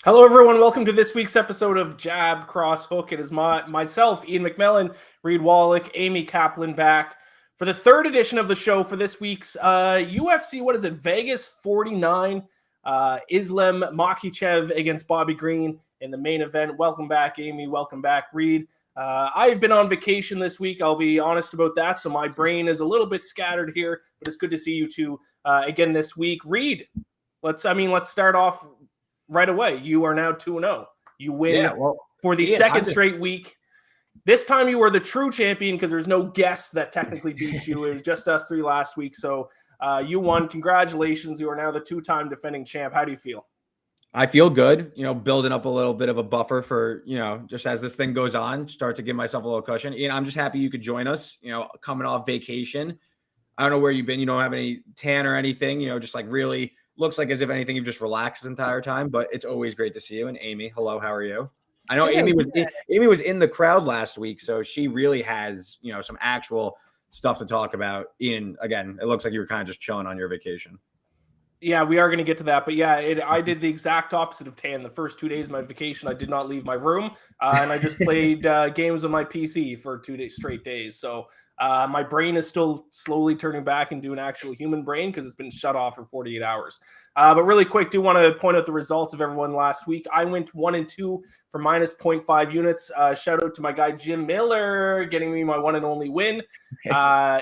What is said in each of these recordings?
Hello, everyone. Welcome to this week's episode of Jab Cross Hook. It is myself, Iain MacMillan, Reed Wallach, Amy Kaplan back for the third edition of the show for this week's UFC, Vegas 49, Islam Makhachev against Bobby Green in the main event. Welcome back, Amy. Welcome back, Reed. I've been on vacation this week. I'll be honest about that. So my brain is a little bit scattered here, but it's good to see you two again this week. Reed, let's start off right away. You are now 2-0. You win for the second straight week. This time you were the true champion because there's no guest that technically beats you. It was just us three last week. So you won. Congratulations. You are now the two-time defending champ. How do you feel? I feel good, building up a little bit of a buffer for, just as this thing goes on, start to give myself a little cushion. Ian, I'm just happy you could join us, coming off vacation. I don't know where you've been. You don't have any tan or anything, just like really looks like as if anything you've just relaxed this entire time, but it's always great to see you. And Amy, hello, how are you? I know Amy was in the crowd last week, so she really has, some actual stuff to talk about. Ian, again, it looks like you were kind of just chilling on your vacation. Yeah, we are going to get to that. But yeah, I did the exact opposite of tan. The first 2 days of my vacation, I did not leave my room. And I just played games on my PC for 2 straight days. So my brain is still slowly turning back into an actual human brain because it's been shut off for 48 hours. But really quick, do want to point out the results of everyone last week. I went 1-2 for minus 0.5 units. Shout out to my guy, Jim Miller, getting me my one and only win.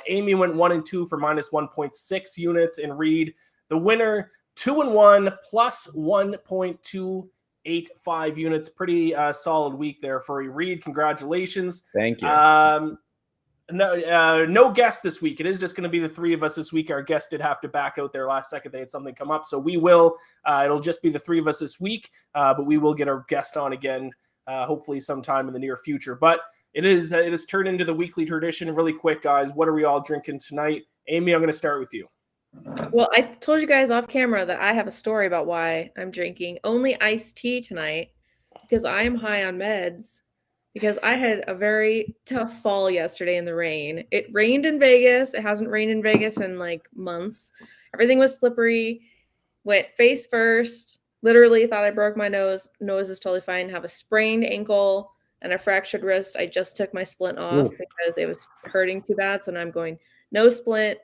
Amy went 1-2 for minus 1.6 units. And Reed, the winner, 2-1 plus 1.285 units. Pretty solid week there for you, Reed. Congratulations. Thank you. No guest this week. It is just going to be the three of us this week. Our guest did have to back out there last second. They had something come up. So we will. It'll just be the three of us this week, but we will get our guest on again, hopefully sometime in the near future. But it has turned into the weekly tradition. Really quick, guys, what are we all drinking tonight? Amy, I'm going to start with you. Well, I told you guys off camera that I have a story about why I'm drinking only iced tea tonight because I'm high on meds because I had a very tough fall yesterday in the rain. It rained in Vegas. It hasn't rained in Vegas in like months. Everything was slippery. Went face first. Literally thought I broke my nose. Nose is totally fine. Have a sprained ankle and a fractured wrist. I just took my splint off because it was hurting too bad. So now I'm going no splint.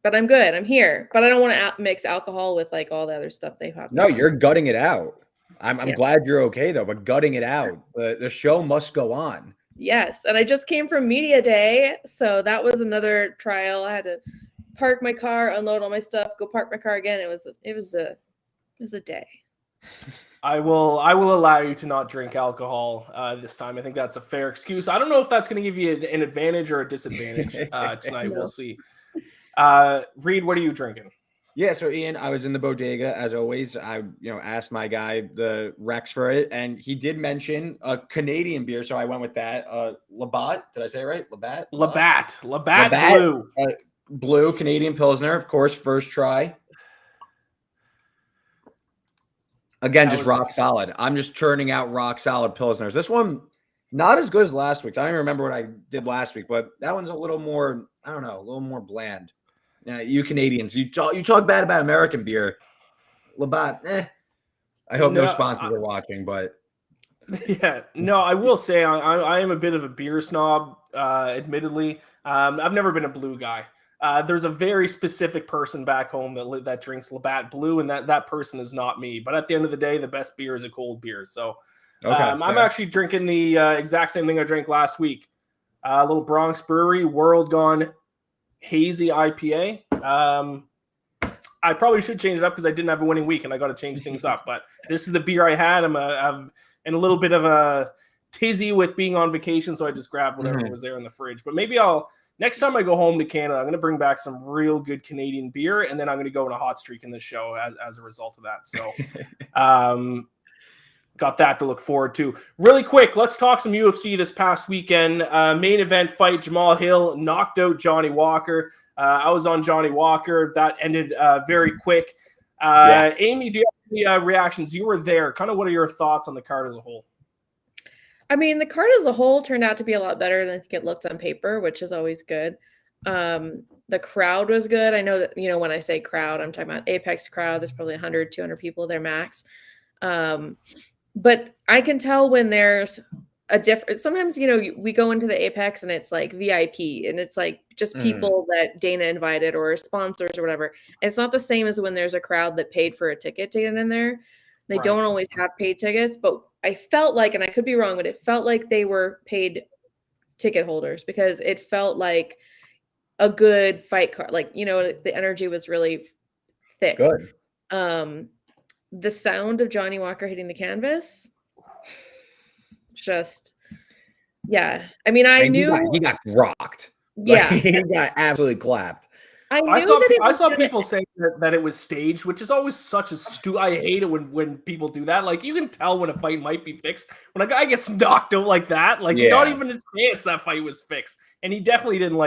But I'm good. I'm here. But I don't want to mix alcohol with like all the other stuff they have. No, you're gutting it out. I'm glad you're okay though, but gutting it out. The show must go on. Yes, and I just came from media day, so that was another trial. I had to park my car, unload all my stuff, go park my car again. It was a day. I will allow you to not drink alcohol this time. I think that's a fair excuse. I don't know if that's going to give you an advantage or a disadvantage tonight. No. We'll see. Reed, what are you drinking? Yeah, so Ian, I was in the bodega as always. I asked my guy the Rex for it, and he did mention a Canadian beer, so I went with that. Labatt, did I say it right? Labatt Blue. Blue Canadian Pilsner, of course, first try. Again, just rock solid. I'm just churning out rock solid Pilsners. This one, not as good as last week's. I don't even remember what I did last week, but that one's a little more, I don't know, a little more bland. You Canadians, you talk bad about American beer. Labatt, I hope no sponsors are watching, but yeah, no, I will say I am a bit of a beer snob, admittedly. I've never been a blue guy. There's a very specific person back home that drinks Labatt Blue, and that person is not me. But at the end of the day, the best beer is a cold beer. So I'm actually drinking the exact same thing I drank last week. A little Bronx Brewery World Gone Hazy IPA. I probably should change it up because I didn't have a winning week and I got to change things up. But this is the beer I had. I'm in a little bit of a tizzy with being on vacation, so I just grabbed whatever was there in the fridge. But maybe next time I go home to Canada, I'm going to bring back some real good Canadian beer, and then I'm going to go on a hot streak in this show as a result of that. So got that to look forward to. Really quick, let's talk some UFC this past weekend. Main event fight, Jamal Hill knocked out Johnny Walker. I was on Johnny Walker. That ended very quick. Amy, do you have any reactions? You were there. Kind of what are your thoughts on the card as a whole? I mean, the card as a whole turned out to be a lot better than I think it looked on paper, which is always good. The crowd was good. I know that, when I say crowd, I'm talking about Apex crowd. There's probably 100, 200 people there max. But I can tell when there's a different, sometimes, we go into the Apex and it's like VIP and it's like just people that Dana invited or sponsors or whatever. And it's not the same as when there's a crowd that paid for a ticket to get in there. They don't always have paid tickets, but I felt like, and I could be wrong, but it felt like they were paid ticket holders because it felt like a good fight card. Like, the energy was really thick. Good. The sound of Johnny Walker hitting the canvas, just, yeah. I mean, I knew he got rocked. Yeah, he got absolutely clapped. I saw people say that it was staged, which is always such a I hate it when people do that. Like, you can tell when a fight might be fixed when a guy gets knocked out like that. Like, not even a chance that fight was fixed, and he definitely didn't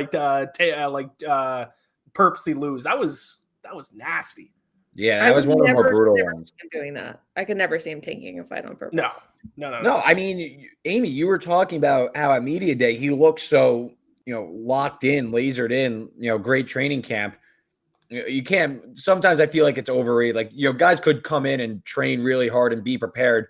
purposely lose. That was nasty. Yeah, that was one of the more brutal ones. Doing that, I could never see him taking a fight on purpose. No. I mean, Amy, you were talking about how at media day he looked so locked in, lasered in. Great training camp. You can't. Sometimes I feel like it's overrated. Like guys could come in and train really hard and be prepared.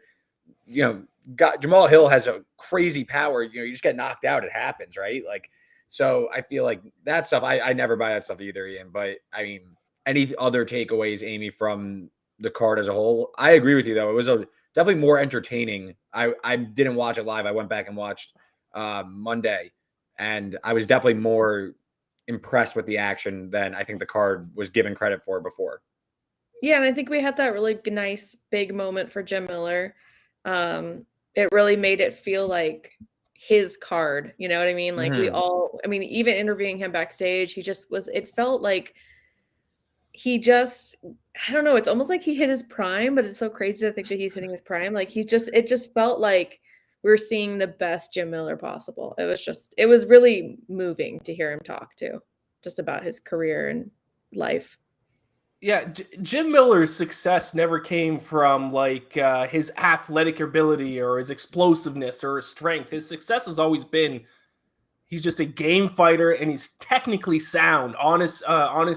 Jamal Hill has a crazy power. You just get knocked out. It happens, right? Like, so I feel like that stuff. I never buy that stuff either, Ian. But I mean. Any other takeaways, Amy, from the card as a whole? I agree with you, though. It was definitely more entertaining. I didn't watch it live. I went back and watched Monday, and I was definitely more impressed with the action than I think the card was given credit for before. Yeah, and I think we had that really nice big moment for Jim Miller. It really made it feel like his card. You know what I mean? Like even interviewing him backstage, it felt like I don't know, it's almost like he hit his prime, but it's so crazy to think that he's hitting his prime. Like it just felt like we were seeing the best Jim Miller possible. It was really moving to hear him talk too, just about his career and life. Yeah, Jim Miller's success never came from his athletic ability or his explosiveness or his strength. His success has always been he's just a game fighter, and he's technically sound on his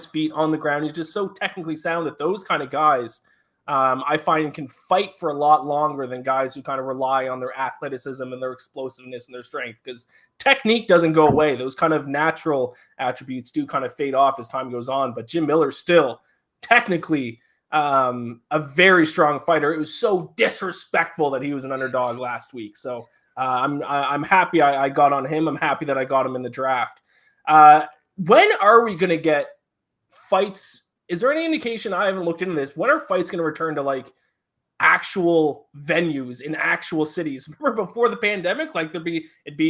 feet, on the ground. He's just so technically sound that those kind of guys, I find, can fight for a lot longer than guys who kind of rely on their athleticism and their explosiveness and their strength, because technique doesn't go away. Those kind of natural attributes do kind of fade off as time goes on. But Jim Miller's still technically a very strong fighter. It was so disrespectful that he was an underdog last week. So I'm happy I got on him. I'm happy that I got him in the draft. When are we going to get fights? Is there any indication? I haven't looked into this. When are fights going to return to actual venues in actual cities? Remember before the pandemic, it'd be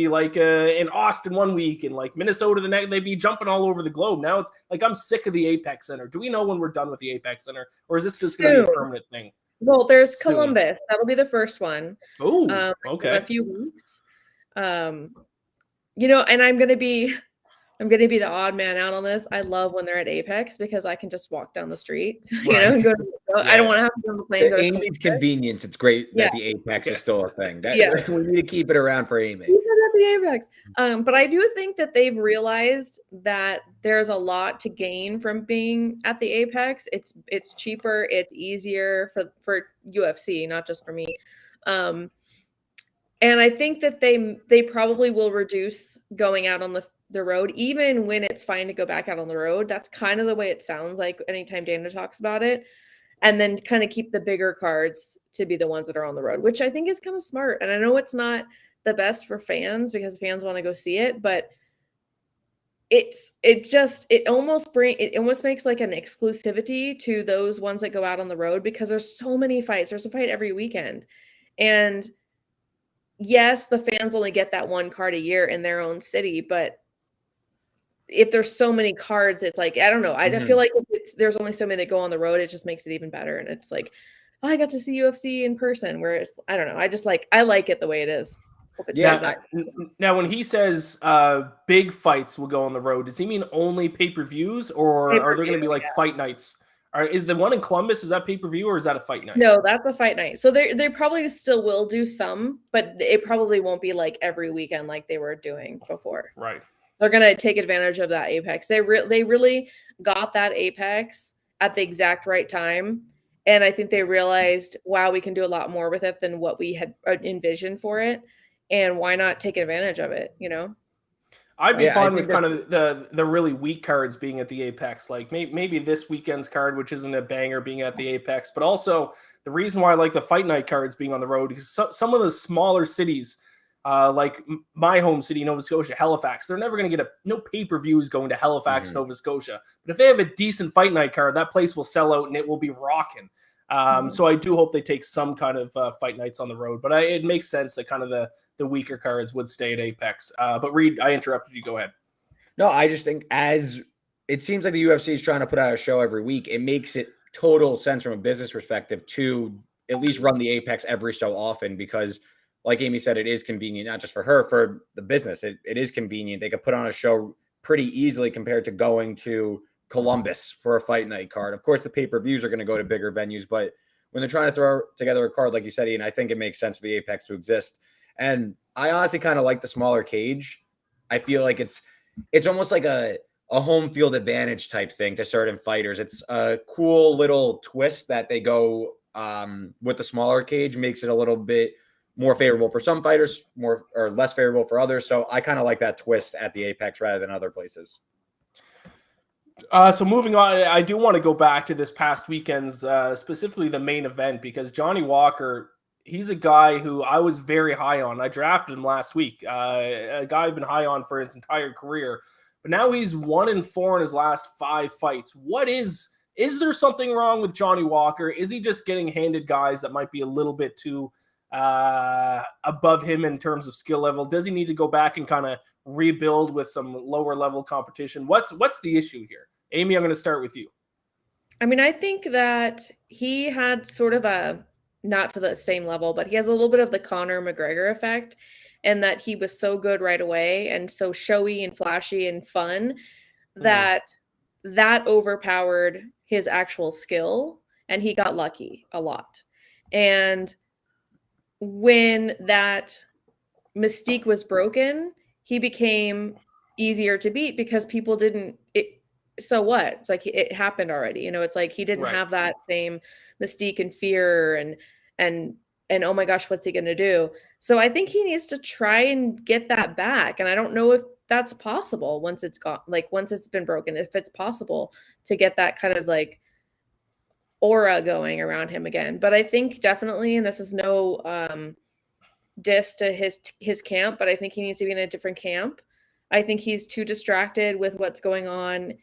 in Austin one week and Minnesota the next. They'd be jumping all over the globe. Now it's I'm sick of the Apex Center. Do we know when we're done with the Apex Center, or is this just going to be a permanent thing? Well, there's Columbus. That'll be the first one. Oh, okay. In a few weeks. And I'm gonna be the odd man out on this. I love when they're at Apex because I can just walk down the street. Right. I don't want to have to go on the plane. To Amy's convenience, it's great that the Apex is still a thing. We need to keep it around for Amy. The Apex. But I do think that they've realized that there's a lot to gain from being at the Apex. It's cheaper, it's easier for UFC, not just for me. And I think that they probably will reduce going out on the road, even when it's fine to go back out on the road. That's kind of the way it sounds like anytime Dana talks about it. And then kind of keep the bigger cards to be the ones that are on the road, which I think is kind of smart. And I know it's not the best for fans because fans want to go see it, but it almost makes like an exclusivity to those ones that go out on the road, because there's so many fights. There's a fight every weekend. And yes, the fans only get that one card a year in their own city, but if there's so many cards, it's I don't know. I feel like if there's only so many that go on the road, it just makes it even better. And it's I got to see UFC in person, whereas I don't know. I like it the way it is. Now, when he says big fights will go on the road, does he mean only pay-per-views, or are there going to be fight nights? Is the one in Columbus, is that pay-per-view, or is that a fight night? No, that's a fight night. So they probably still will do some, but it probably won't be every weekend like they were doing before. Right. They're going to take advantage of that Apex. They really got that Apex at the exact right time. And I think they realized, wow, we can do a lot more with it than what we had envisioned for it. And why not take advantage of it, you know? I'd be Yeah, I fine think with kind of the really weak cards being at the Apex, like maybe this weekend's card, which isn't a banger, being at the Apex, but also the reason why I like the fight night cards being on the road is some of the smaller cities, like my home city, Nova Scotia, Halifax, they're never going to get no pay-per-views going to Halifax, Nova Scotia. But if they have a decent fight night card, that place will sell out and it will be rocking. So I do hope they take some kind of fight nights on the road, but it makes sense that kind of the weaker cards would stay at Apex. But Reed, I interrupted you. Go ahead. No, I just think as it seems like the UFC is trying to put out a show every week, it makes it total sense from a business perspective to at least run the Apex every so often, because like Amy said, it is convenient, not just for her, for the business. It is convenient. They could put on a show pretty easily compared to going to Columbus for a fight night card. Of course, the pay-per-views are going to go to bigger venues, but when they're trying to throw together a card, like you said, Ian, I think it makes sense for the Apex to exist. And I honestly kind of like the smaller cage. I feel like it's almost like a home field advantage type thing to certain fighters. It's a cool little twist that they go with the smaller cage, makes it a little bit more favorable for some fighters, more or less favorable for others. So I kind of like that twist at the Apex rather than other places. So moving on, I do want to go back to this past weekend's, specifically the main event, because Johnny Walker, he's a guy who I was very high on. I drafted him last week, a guy I've been high on for his entire career, but now he's 1-4 in his last 5 fights. Is there something wrong with Johnny Walker? Is he just getting handed guys that might be a little bit too above him in terms of skill level? Does he need to go back and kind of rebuild with some lower level competition? What's the issue here? Amy, I'm going to start with you. I mean, I think that he had sort of a, not to the same level, but he has a little bit of the Conor McGregor effect, and that he was so good right away and so showy and flashy and fun that overpowered his actual skill, and he got lucky a lot. And when that mystique was broken, he became easier to beat because people didn't so what? It's like it happened already. You know, it's like he didn't have that same mystique and fear and oh my gosh, what's he going to do? So I think he needs to try and get that back. And I don't know if that's possible once it's gone, like once it's been broken, if it's possible to get that kind of like aura going around him again. But I think definitely, and this is no diss to his camp, but I think he needs to be in a different camp. I think he's too distracted with what's going on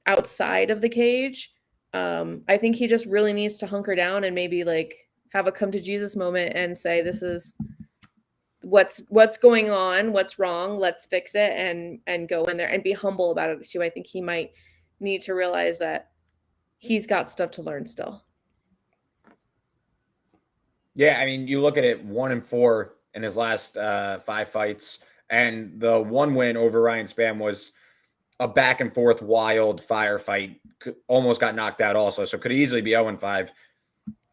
outside of the cage. I think he just really needs to hunker down and maybe like have a come to Jesus moment and say, this is what's going on, what's wrong, let's fix it, and go in there and be humble about it too. I think he might need to realize that he's got stuff to learn still. Yeah, I mean, you look at it, 1-4 in his last 5 fights, and the one win over Ryan Spann was a back and forth wild firefight. Almost got knocked out also, so could easily be 0-5.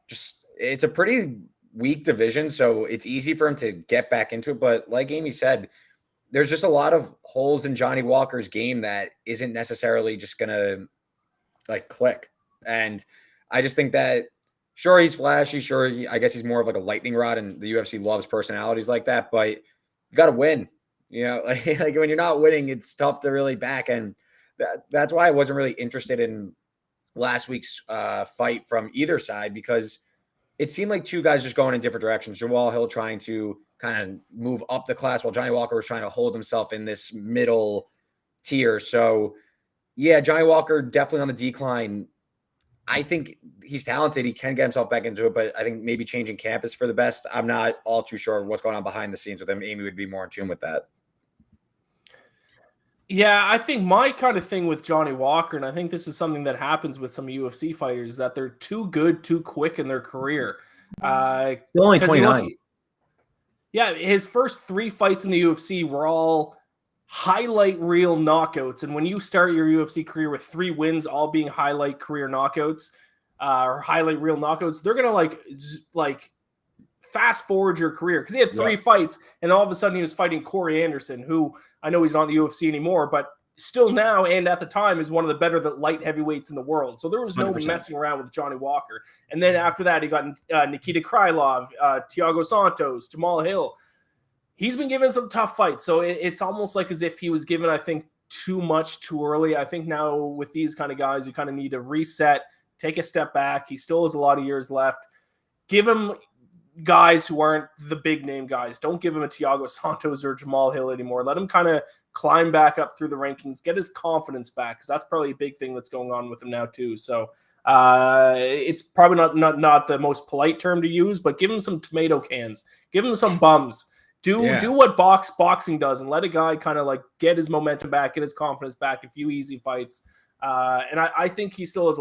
Just, it's a pretty weak division, so it's easy for him to get back into it. But like Amy said, there's just a lot of holes in Johnny Walker's game that isn't necessarily just gonna like click. And I just think that, sure, he's flashy, sure, I guess he's more of like a lightning rod, and the UFC loves personalities like that, but you got to win. You know, like when you're not winning, it's tough to really back. And that's why I wasn't really interested in last week's fight from either side, because it seemed like two guys just going in different directions. Jamal Hill trying to kind of move up the class while Johnny Walker was trying to hold himself in this middle tier. So, yeah, Johnny Walker definitely on the decline. I think he's talented. He can get himself back into it, but I think maybe changing camp is for the best. I'm not all too sure what's going on behind the scenes with him. Amy would be more in tune with that. Yeah, I think my kind of thing with Johnny Walker, and I think this is something that happens with some UFC fighters, is that they're too good, too quick in their career. Still only 29. Yeah, his first 3 fights in the UFC were all highlight reel knockouts. And when you start your UFC career with 3 wins, all being highlight career knockouts or highlight reel knockouts, they're going to like fast forward your career, because he had 3 fights, and all of a sudden he was fighting Corey Anderson, who I know he's not in the UFC anymore, but still now and at the time is one of the better light heavyweights in the world. So there was no 100%. messing around with Johnny Walker. And then after that, he got Nikita Krylov, Thiago Santos, Jamal Hill. He's been given some tough fights. So it's almost like as if he was given, I think, too much too early. I think now with these kind of guys, you kind of need to reset, take a step back. He still has a lot of years left. Give him guys who aren't the big name guys. Don't give him a Thiago Santos or Jamal Hill anymore. Let him kind of climb back up through the rankings, get his confidence back, because that's probably a big thing that's going on with him now too. So it's probably not the most polite term to use, but give him some tomato cans, give him some bums. Do what boxing does and let a guy kind of like get his momentum back, get his confidence back, a few easy fights. And I think he still has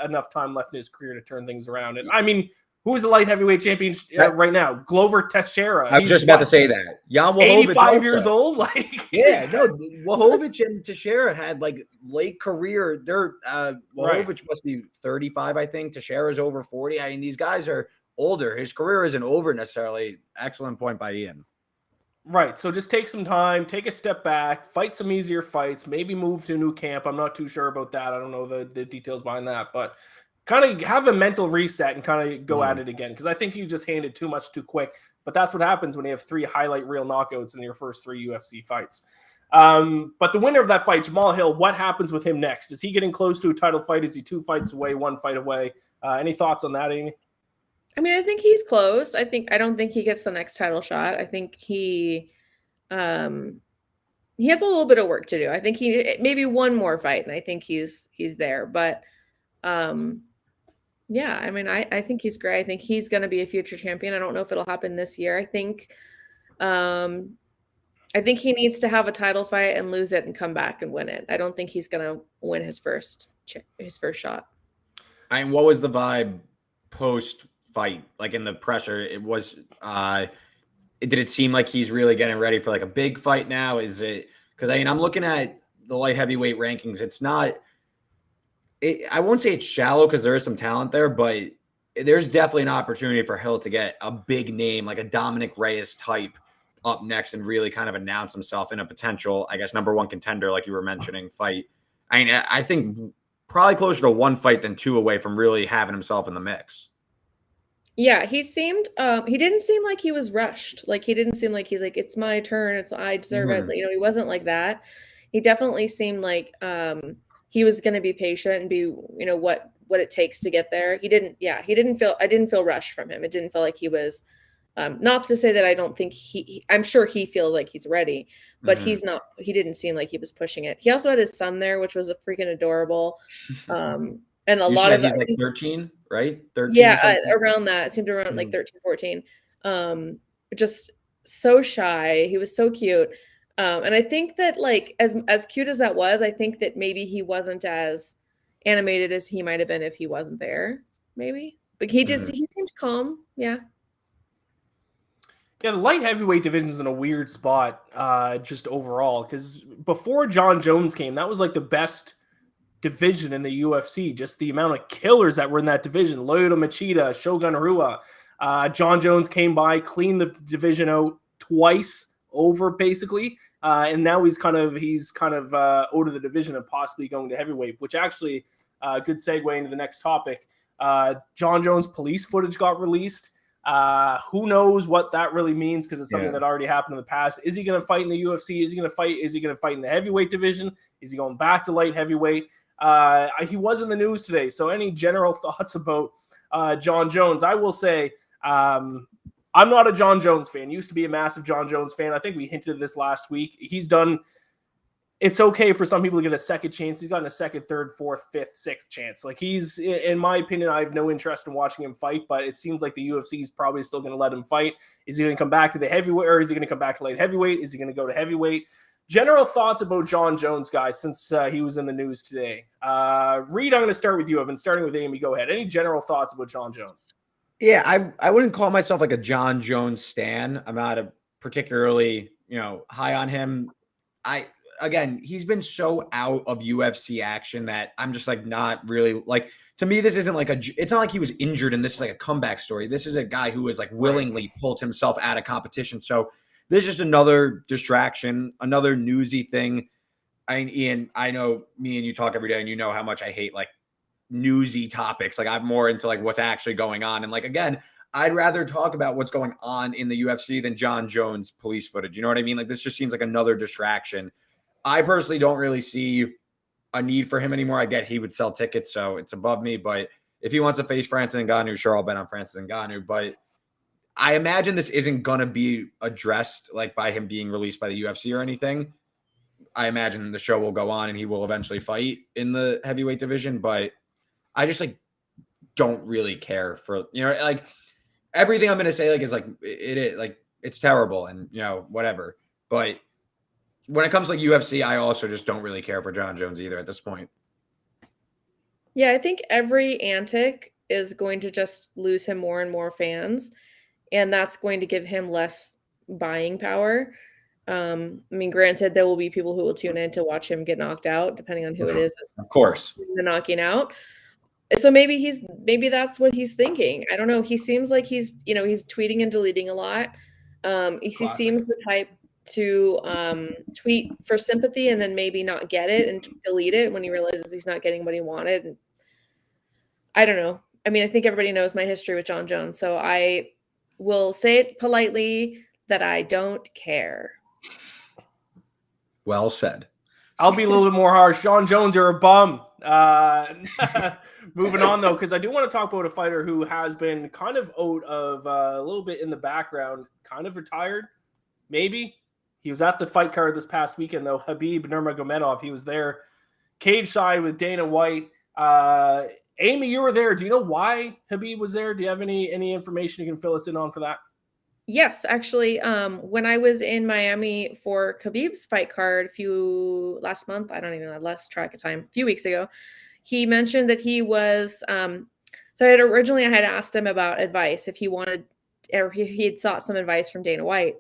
enough time left in his career to turn things around. And I mean, who is the light heavyweight champion right now? Glover Teixeira. I was just about to say that. Jan Blachowicz 85 years old? Blachowicz and Teixeira had like late career. Blachowicz must be 35, I think. Teixeira's over 40. I mean, these guys are older. His career isn't over necessarily. Excellent point by Ian. Right. So just take some time, take a step back, fight some easier fights, maybe move to a new camp. I'm not too sure about that. I don't know the details behind that, but kind of have a mental reset and kind of go at it again. Because I think you just handed too much too quick. But that's what happens when you have 3 highlight reel knockouts in your first 3 UFC fights. But the winner of that fight, Jamal Hill, what happens with him next? Is he getting close to a title fight? Is he 2 fights away, 1 fight away? Any thoughts on that, Amy? I mean, I think he's close. I don't think he gets the next title shot. I think he has a little bit of work to do. I think he maybe 1 more fight, and I think he's there. But yeah, I mean, I think he's great. I think he's going to be a future champion. I don't know if it'll happen this year. I think he needs to have a title fight and lose it and come back and win it. I don't think he's going to win his first shot. I mean, what was the vibe post fight, like in the pressure? It was did it seem like he's really getting ready for like a big fight now? Is it, because I mean, I'm looking at the light heavyweight rankings, it's not, I won't say it's shallow because there is some talent there, but there's definitely an opportunity for Hill to get a big name like a Dominic Reyes type up next and really kind of announce himself in a potential, I guess, #1 contender, like you were mentioning, fight. I mean, I think probably closer to 1 fight than 2 away from really having himself in the mix. Yeah, he seemed he didn't seem like he was rushed. Like he didn't seem like he's like, it's my turn, I deserve it. You know, he wasn't like that. He definitely seemed like he was going to be patient and be, you know, what it takes to get there. I didn't feel rushed from him. It didn't feel like he was not to say that I don't think I'm sure he feels like he's ready, but he didn't seem like he was pushing it. He also had his son there, which was a freaking adorable. And a lot of he's like 13, right? 13. Yeah, around that. It seemed around like 13, 14. Just so shy. He was so cute. And I think that like as cute as that was, I think that maybe he wasn't as animated as he might have been if he wasn't there. Maybe. But he seemed calm. Yeah. Yeah, the light heavyweight division is in a weird spot just overall, because before Jon Jones came, that was like the best division in the UFC. Just the amount of killers that were in that division. Lyoto Machida, Shogun Rua. Jon Jones came by, cleaned the division out twice over, basically. And now he's kind of out of the division and possibly going to heavyweight, which actually good segue into the next topic. Jon Jones police footage got released. Who knows what that really means, because it's something that already happened in the past. Is he going to fight in the UFC? Is he going to fight in the heavyweight division? Is he going back to light heavyweight? He was in the news today. So any general thoughts about Jon Jones? I will say I'm not a Jon Jones fan. Used to be a massive Jon Jones fan. I think we hinted at this last week. It's okay for some people to get a second chance. He's gotten a second, third, fourth, fifth, sixth chance. Like he's, in my opinion, I have no interest in watching him fight, but it seems like the UFC is probably still going to let him fight. Is he going to come back to the heavyweight, or is he going to come back to light heavyweight? Is he going to go to heavyweight? General thoughts about Jon Jones, guys, since he was in the news today. Reed, I'm going to start with you. I've been starting with Amy. Go ahead. Any general thoughts about Jon Jones? Yeah, I wouldn't call myself like a Jon Jones stan. I'm not a particularly, high on him. Again, he's been so out of UFC action that I'm just like not really like, to me, this isn't like it's not like he was injured and this is like a comeback story. This is a guy who has like willingly pulled himself out of competition. So this is just another distraction, another newsy thing. Ian, I know me and you talk every day, and you know how much I hate like newsy topics. Like I'm more into like what's actually going on. And like, again, I'd rather talk about what's going on in the UFC than Jon Jones police footage. You know what I mean? Like this just seems like another distraction. I personally don't really see a need for him anymore. I get he would sell tickets, so it's above me. But if he wants to face Francis Ngannou, sure, I'll bet on Francis Ngannou. But I imagine this isn't going to be addressed like by him being released by the UFC or anything. I imagine the show will go on and he will eventually fight in the heavyweight division. But I just like don't really care for, like everything I'm going to say, like, is like, it like, it's terrible and, whatever. But when it comes to like UFC, I also just don't really care for Jon Jones either at this point. Yeah, I think every antic is going to just lose him more and more fans, and that's going to give him less buying power. I mean, granted, there will be people who will tune in to watch him get knocked out, depending on who it is. Of course. The knocking out. So maybe that's what he's thinking. I don't know. He seems like he's tweeting and deleting a lot. He seems the type to tweet for sympathy and then maybe not get it and delete it when he realizes he's not getting what he wanted. And I don't know. I mean, I think everybody knows my history with Jon Jones, so I will say it politely that I don't care. Well said. I'll be a little bit more harsh. Jon Jones, you're a bum. Moving on, though, because I do want to talk about a fighter who has been kind of out of a little bit in the background, kind of retired, maybe. He was at the fight card this past weekend, though. Habib Nurmagomedov, he was there cage side with Dana White. Amy, you were there. Do you know why Habib was there? Do you have any information you can fill us in on for that? Yes, actually, when I was in Miami for Khabib's fight card last month, I don't even know, I lost track of time, a few weeks ago, he mentioned that he was, so I had asked him about advice, if he wanted, or he had sought some advice from Dana White,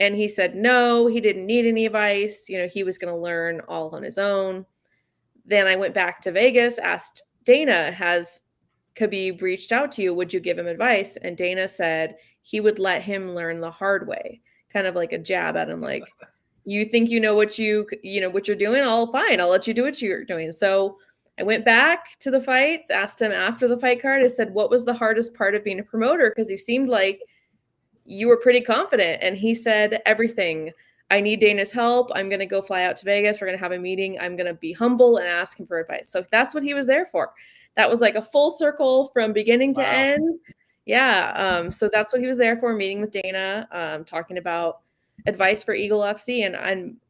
and he said no, he didn't need any advice, he was going to learn all on his own. Then I went back to Vegas, asked Dana, has Khabib reached out to you? Would you give him advice? And Dana said he would let him learn the hard way, kind of like a jab at him, like, you think you know what you're doing? I'll let you do what you're doing. So I went back to the fights, asked him after the fight card. I said, what was the hardest part of being a promoter? Because you seemed like you were pretty confident. And he said, everything. I need Dana's help. I'm going to go fly out to Vegas. We're going to have a meeting. I'm going to be humble and ask him for advice. So that's what he was there for. That was like a full circle from beginning to end. Yeah. So that's what he was there for, meeting with Dana, talking about advice for Eagle FC.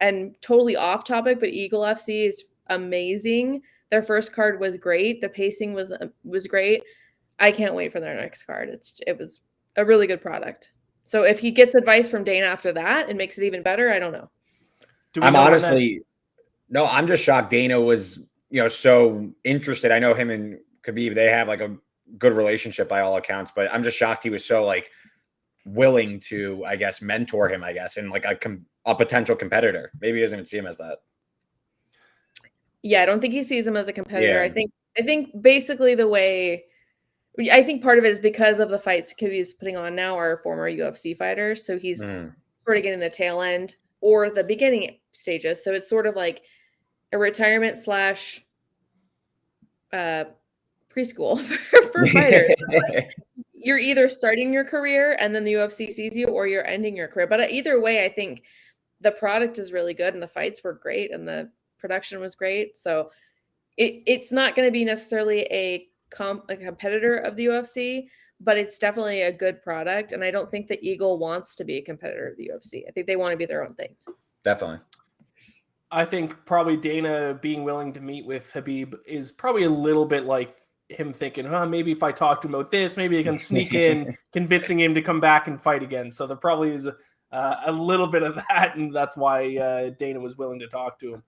And totally off topic, but Eagle FC is amazing. Their first card was great. The pacing was great. I can't wait for their next card. It was a really good product. So if he gets advice from Dana after that and makes it even better, I don't know. I'm just shocked Dana was, so interested. I know him and Khabib, they have like a good relationship by all accounts, but I'm just shocked he was so like willing to, I guess, mentor him, and like a potential competitor. Maybe he doesn't even see him as that. Yeah, I don't think he sees him as a competitor. Yeah. I think basically I think part of it is because of the fights Khabib's putting on now are former UFC fighters. So he's sort of getting the tail end or the beginning stages. So it's sort of like a retirement / preschool for fighters. Like, you're either starting your career and then the UFC sees you, or you're ending your career. But either way, I think the product is really good and the fights were great and the production was great. So it's not going to be necessarily a competitor of the UFC, but it's definitely a good product. And I don't think that Eagle wants to be a competitor of the UFC. I think they want to be their own thing. Definitely. I think probably Dana being willing to meet with Habib is probably a little bit like him thinking, maybe if I talk to him about this, maybe I can sneak in convincing him to come back and fight again. So there probably is a little bit of that, and that's why Dana was willing to talk to him.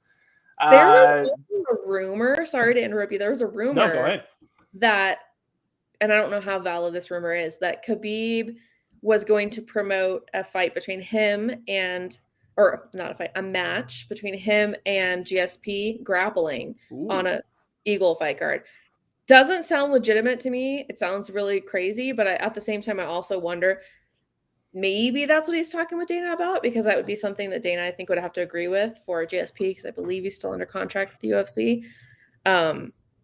There was a rumor, sorry to interrupt you, there was a rumor no, go ahead. That, and I don't know how valid this rumor is, that Khabib was going to promote a fight between him and, or not a fight, a match between him and GSP grappling on a Eagle fight card. Doesn't sound legitimate to me. It sounds really crazy, but at the same time, I also wonder, maybe that's what he's talking with Dana about, because that would be something that Dana, I think, would have to agree with for GSP, because I believe he's still under contract with the UFC.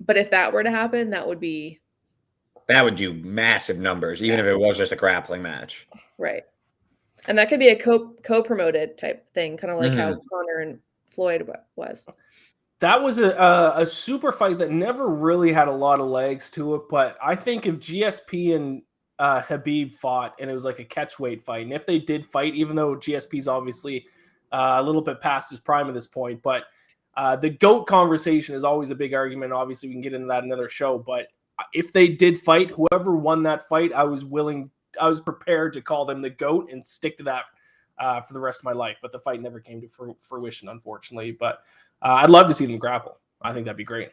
But if that were to happen, that would do massive numbers, even if it was just a grappling match. Right. And that could be a co-promoted type thing, kind of like how Conor and Floyd was. That was a super fight that never really had a lot of legs to it, but I think if GSP and Habib fought and it was like a catchweight fight, and if they did fight, even though GSP's obviously a little bit past his prime at this point, but the GOAT conversation is always a big argument. Obviously, we can get into that in another show, but if they did fight, whoever won that fight, I was prepared to call them the GOAT and stick to that for the rest of my life. But the fight never came to fruition, unfortunately. But I'd love to see them grapple. I think that'd be great.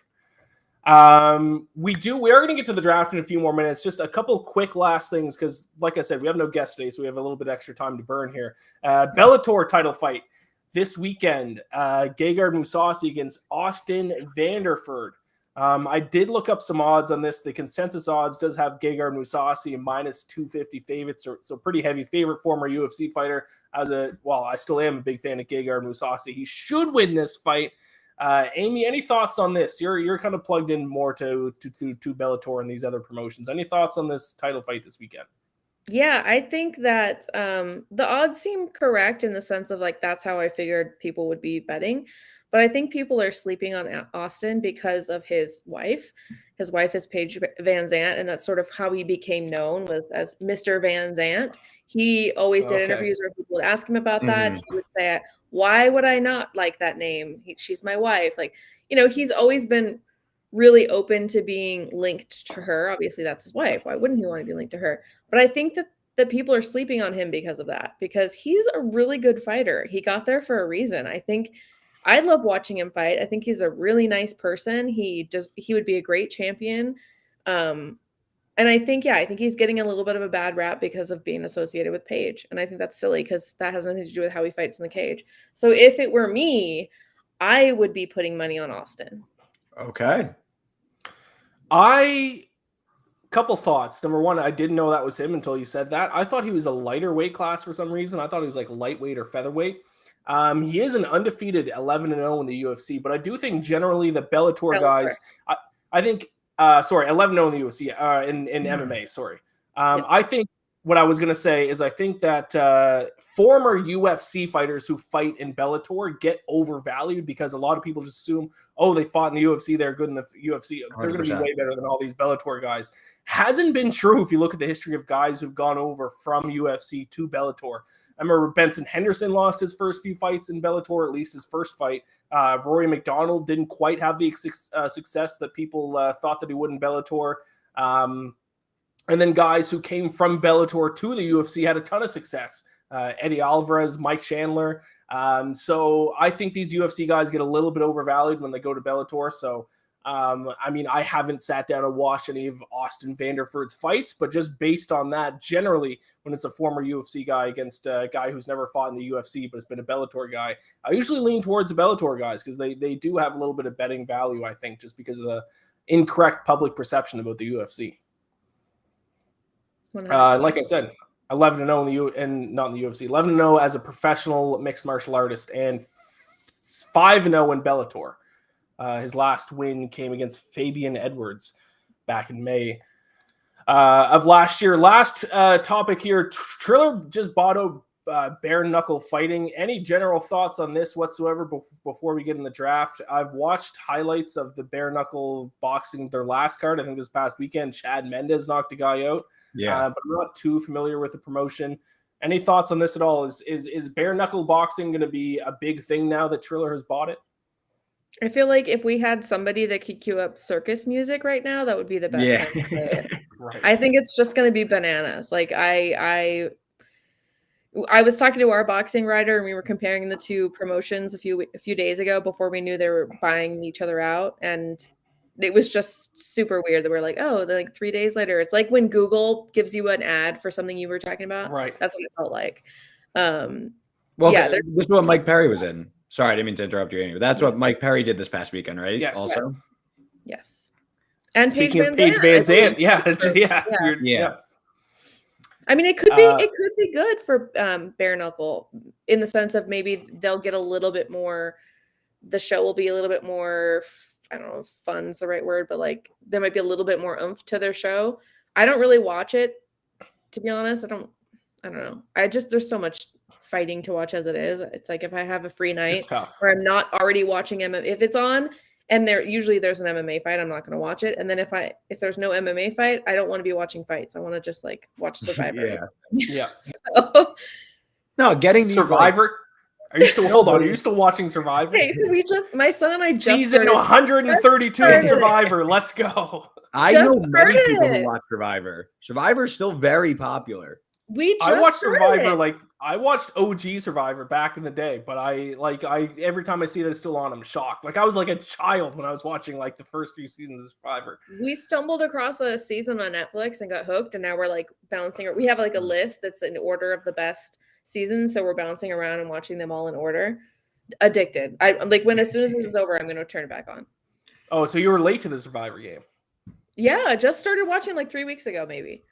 We are going to get to the draft in a few more minutes. Just a couple quick last things, because like I said, we have no guest today, so we have a little bit extra time to burn here. Bellator title fight this weekend. Gegard Mousasi against Austin Vanderford. I did look up some odds on this. The consensus odds does have Gegard Mousasi a minus 250 favorites, so pretty heavy favorite. Former UFC fighter. I still am a big fan of Gegard Mousasi. He should win this fight. Amy, any thoughts on this? You're kind of plugged in more to Bellator and these other promotions. Any thoughts on this title fight this weekend? Yeah, I think that the odds seem correct in the sense of like that's how I figured people would be betting. But I think people are sleeping on Austin because of his wife. His wife is Paige Van Zant, and that's sort of how he became known, was as Mr. Van Zant. He always did interviews where people would ask him about that. He would say, why would I not like that name? She's my wife. Like, he's always been really open to being linked to her. Obviously, that's his wife. Why wouldn't he want to be linked to her? But I think that people are sleeping on him because of that, because he's a really good fighter. He got there for a reason. I love watching him fight. I think he's a really nice person. He would be a great champion. And I think he's getting a little bit of a bad rap because of being associated with Paige. And I think that's silly, because that has nothing to do with how he fights in the cage. So if it were me, I would be putting money on Austin. Okay. Couple thoughts. Number one, I didn't know that was him until you said that. I thought he was a lighter weight class for some reason. I thought he was like lightweight or featherweight. He is an undefeated 11-0 in the UFC, but I do think generally the Bellator guys, I think, 11-0 in the UFC, in MMA, sorry. I think what I was going to say is I think that former UFC fighters who fight in Bellator get overvalued, because a lot of people just assume, they fought in the UFC, they're good in the UFC, they're going to be way better than all these Bellator guys. Hasn't been true if you look at the history of guys who've gone over from UFC to Bellator. I remember Benson Henderson lost his first few fights in Bellator, at least his first fight. Rory McDonald didn't quite have the success that people thought that he would in Bellator. And then guys who came from Bellator to the UFC had a ton of success. Eddie Alvarez, Mike Chandler. So I think these UFC guys get a little bit overvalued when they go to Bellator. So, I haven't sat down and watched any of Austin Vanderford's fights, but just based on that, generally, when it's a former UFC guy against a guy who's never fought in the UFC but has been a Bellator guy, I usually lean towards the Bellator guys, because they do have a little bit of betting value, I think, just because of the incorrect public perception about the UFC. Like I said, 11-0 not in the UFC, 11-0 as a professional mixed martial artist, and 5-0 in Bellator. His last win came against Fabian Edwards back in May of last year. Last topic here, Triller just bought out bare knuckle fighting. Any general thoughts on this whatsoever before we get in the draft? I've watched highlights of the bare knuckle boxing, their last card. I think this past weekend, Chad Mendes knocked a guy out. Yeah, but I'm not too familiar with the promotion. Any thoughts on this at all? Is bare knuckle boxing going to be a big thing now that Triller has bought it? I feel like if we had somebody that could cue up circus music right now, that would be the best. Yeah. Time to play it. Right. I think it's just going to be bananas. Like I was talking to our boxing writer, and we were comparing the two promotions a few days ago before we knew they were buying each other out, and it was just super weird that we're like, like 3 days later, it's like when Google gives you an ad for something you were talking about. Right. That's what it felt like. This is what Mike Perry was in. Sorry, I didn't mean to interrupt you, Amy. That's what Mike Perry did this past weekend, right? Yes. Also? Yes. And speaking of Paige Van Zant, yeah. I mean, it could be good for bare knuckle in the sense of maybe they'll get a little bit more. The show will be a little bit more. I don't know if fun's the right word, but like there might be a little bit more oomph to their show. I don't really watch it, to be honest. I don't know. There's so much fighting to watch as it is. It's like if I have a free night where I'm not already watching MMA, if it's on and there's an MMA fight, I'm not going to watch it. And then if there's no MMA fight, I don't want to be watching fights. I want to just like watch Survivor. Yeah. So, no, getting Survivor. Are you still hold on? Are you still watching Survivor? Okay, so my son and I just season 132 of Survivor. Let's go. I know many people who watch Survivor. Survivor is still very popular. I watched Survivor, I watched OG Survivor back in the day, but every time I see that it's still on, I'm shocked. Like I was like a child when I was watching like the first few seasons of Survivor. We stumbled across a season on Netflix and got hooked, and now we're like bouncing. We have like a list that's in order of the best seasons, so we're bouncing around and watching them all in order. Addicted. I'm like as soon as this is over, I'm going to turn it back on. Oh, so you were late to the Survivor game? Yeah, I just started watching like 3 weeks ago, maybe.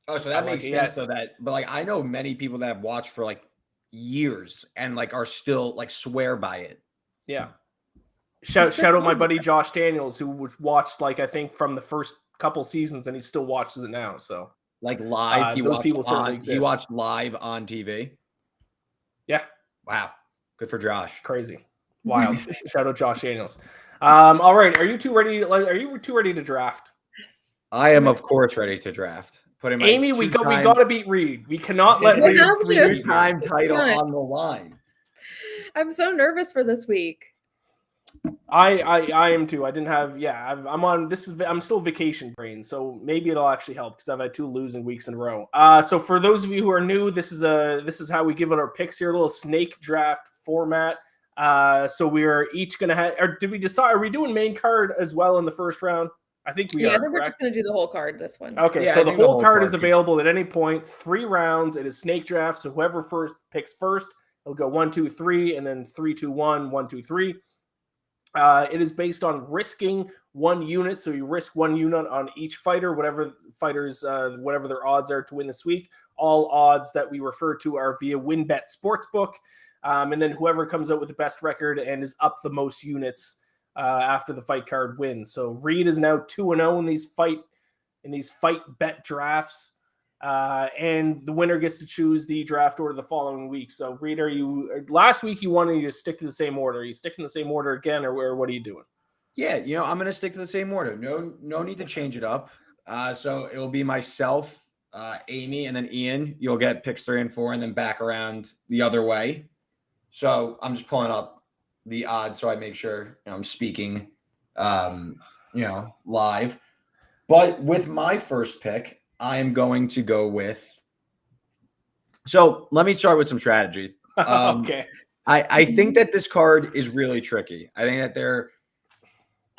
Oh, so that makes sense. So but like I know many people that have watched for like years and like are still like swear by it. Yeah. Shout out my buddy Josh Daniels, who watched like I think from the first couple seasons, and he still watches it now. So like live, he watched live on TV. Yeah. Wow. Good for Josh. Crazy. Wild. Shout out Josh Daniels. All right. Are you two ready to draft? I am, of course, ready to draft. Amy, we got to beat Reed. We cannot let Reed two-time title on the line. I'm so nervous for this week. I am too. I didn't have. Yeah, I'm still vacation brain, so maybe it'll actually help because I've had 2 losing weeks in a row. So for those of you who are new, this is how we give it our picks here. A little snake draft format. So we are each gonna have. Or did we decide? Are we doing main card as well in the first round? I think we are. I think we're just going to do the whole card this one. Okay, yeah, so the whole card is available at any point. 3 rounds. It is snake draft. So whoever picks first, it'll go 1, 2, 3, and then 3, 2, 1, 1, 2, 3. It is based on risking 1 unit. So you risk 1 unit on each fighter, whatever their odds are to win this week. All odds that we refer to are via WinBet Sportsbook. And then whoever comes out with the best record and is up the most units after the fight card wins. So Reed is now 2-0 in these fight bet drafts. And the winner gets to choose the draft order the following week. So Reed, last week you wanted to stick to the same order. Are you sticking to the same order again, or what are you doing? Yeah, I'm going to stick to the same order. No need to change it up. So it will be myself, Amy, and then Ian. You'll get picks 3 and 4 and then back around the other way. So I'm just pulling up the odds so I make sure I'm speaking, live. But with my first pick, I am going to go with. So let me start with some strategy. Okay. I think that this card is really tricky. I think that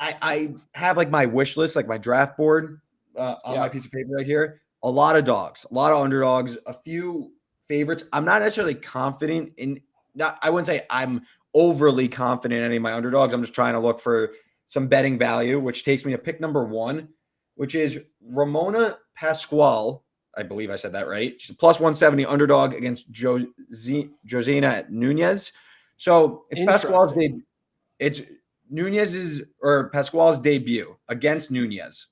I have like my wish list, like my draft board on my piece of paper right here. A lot of dogs, a lot of underdogs, a few favorites. I'm not necessarily confident in. I wouldn't say I'm overly confident in any of my underdogs. I'm just trying to look for some betting value, which takes me to pick number 1, which is Ramona Pascual. I believe I said that right. She's a plus 170 underdog against Josina Nunez. So it's Pascual's debut. It's Pascual's debut against Nunez.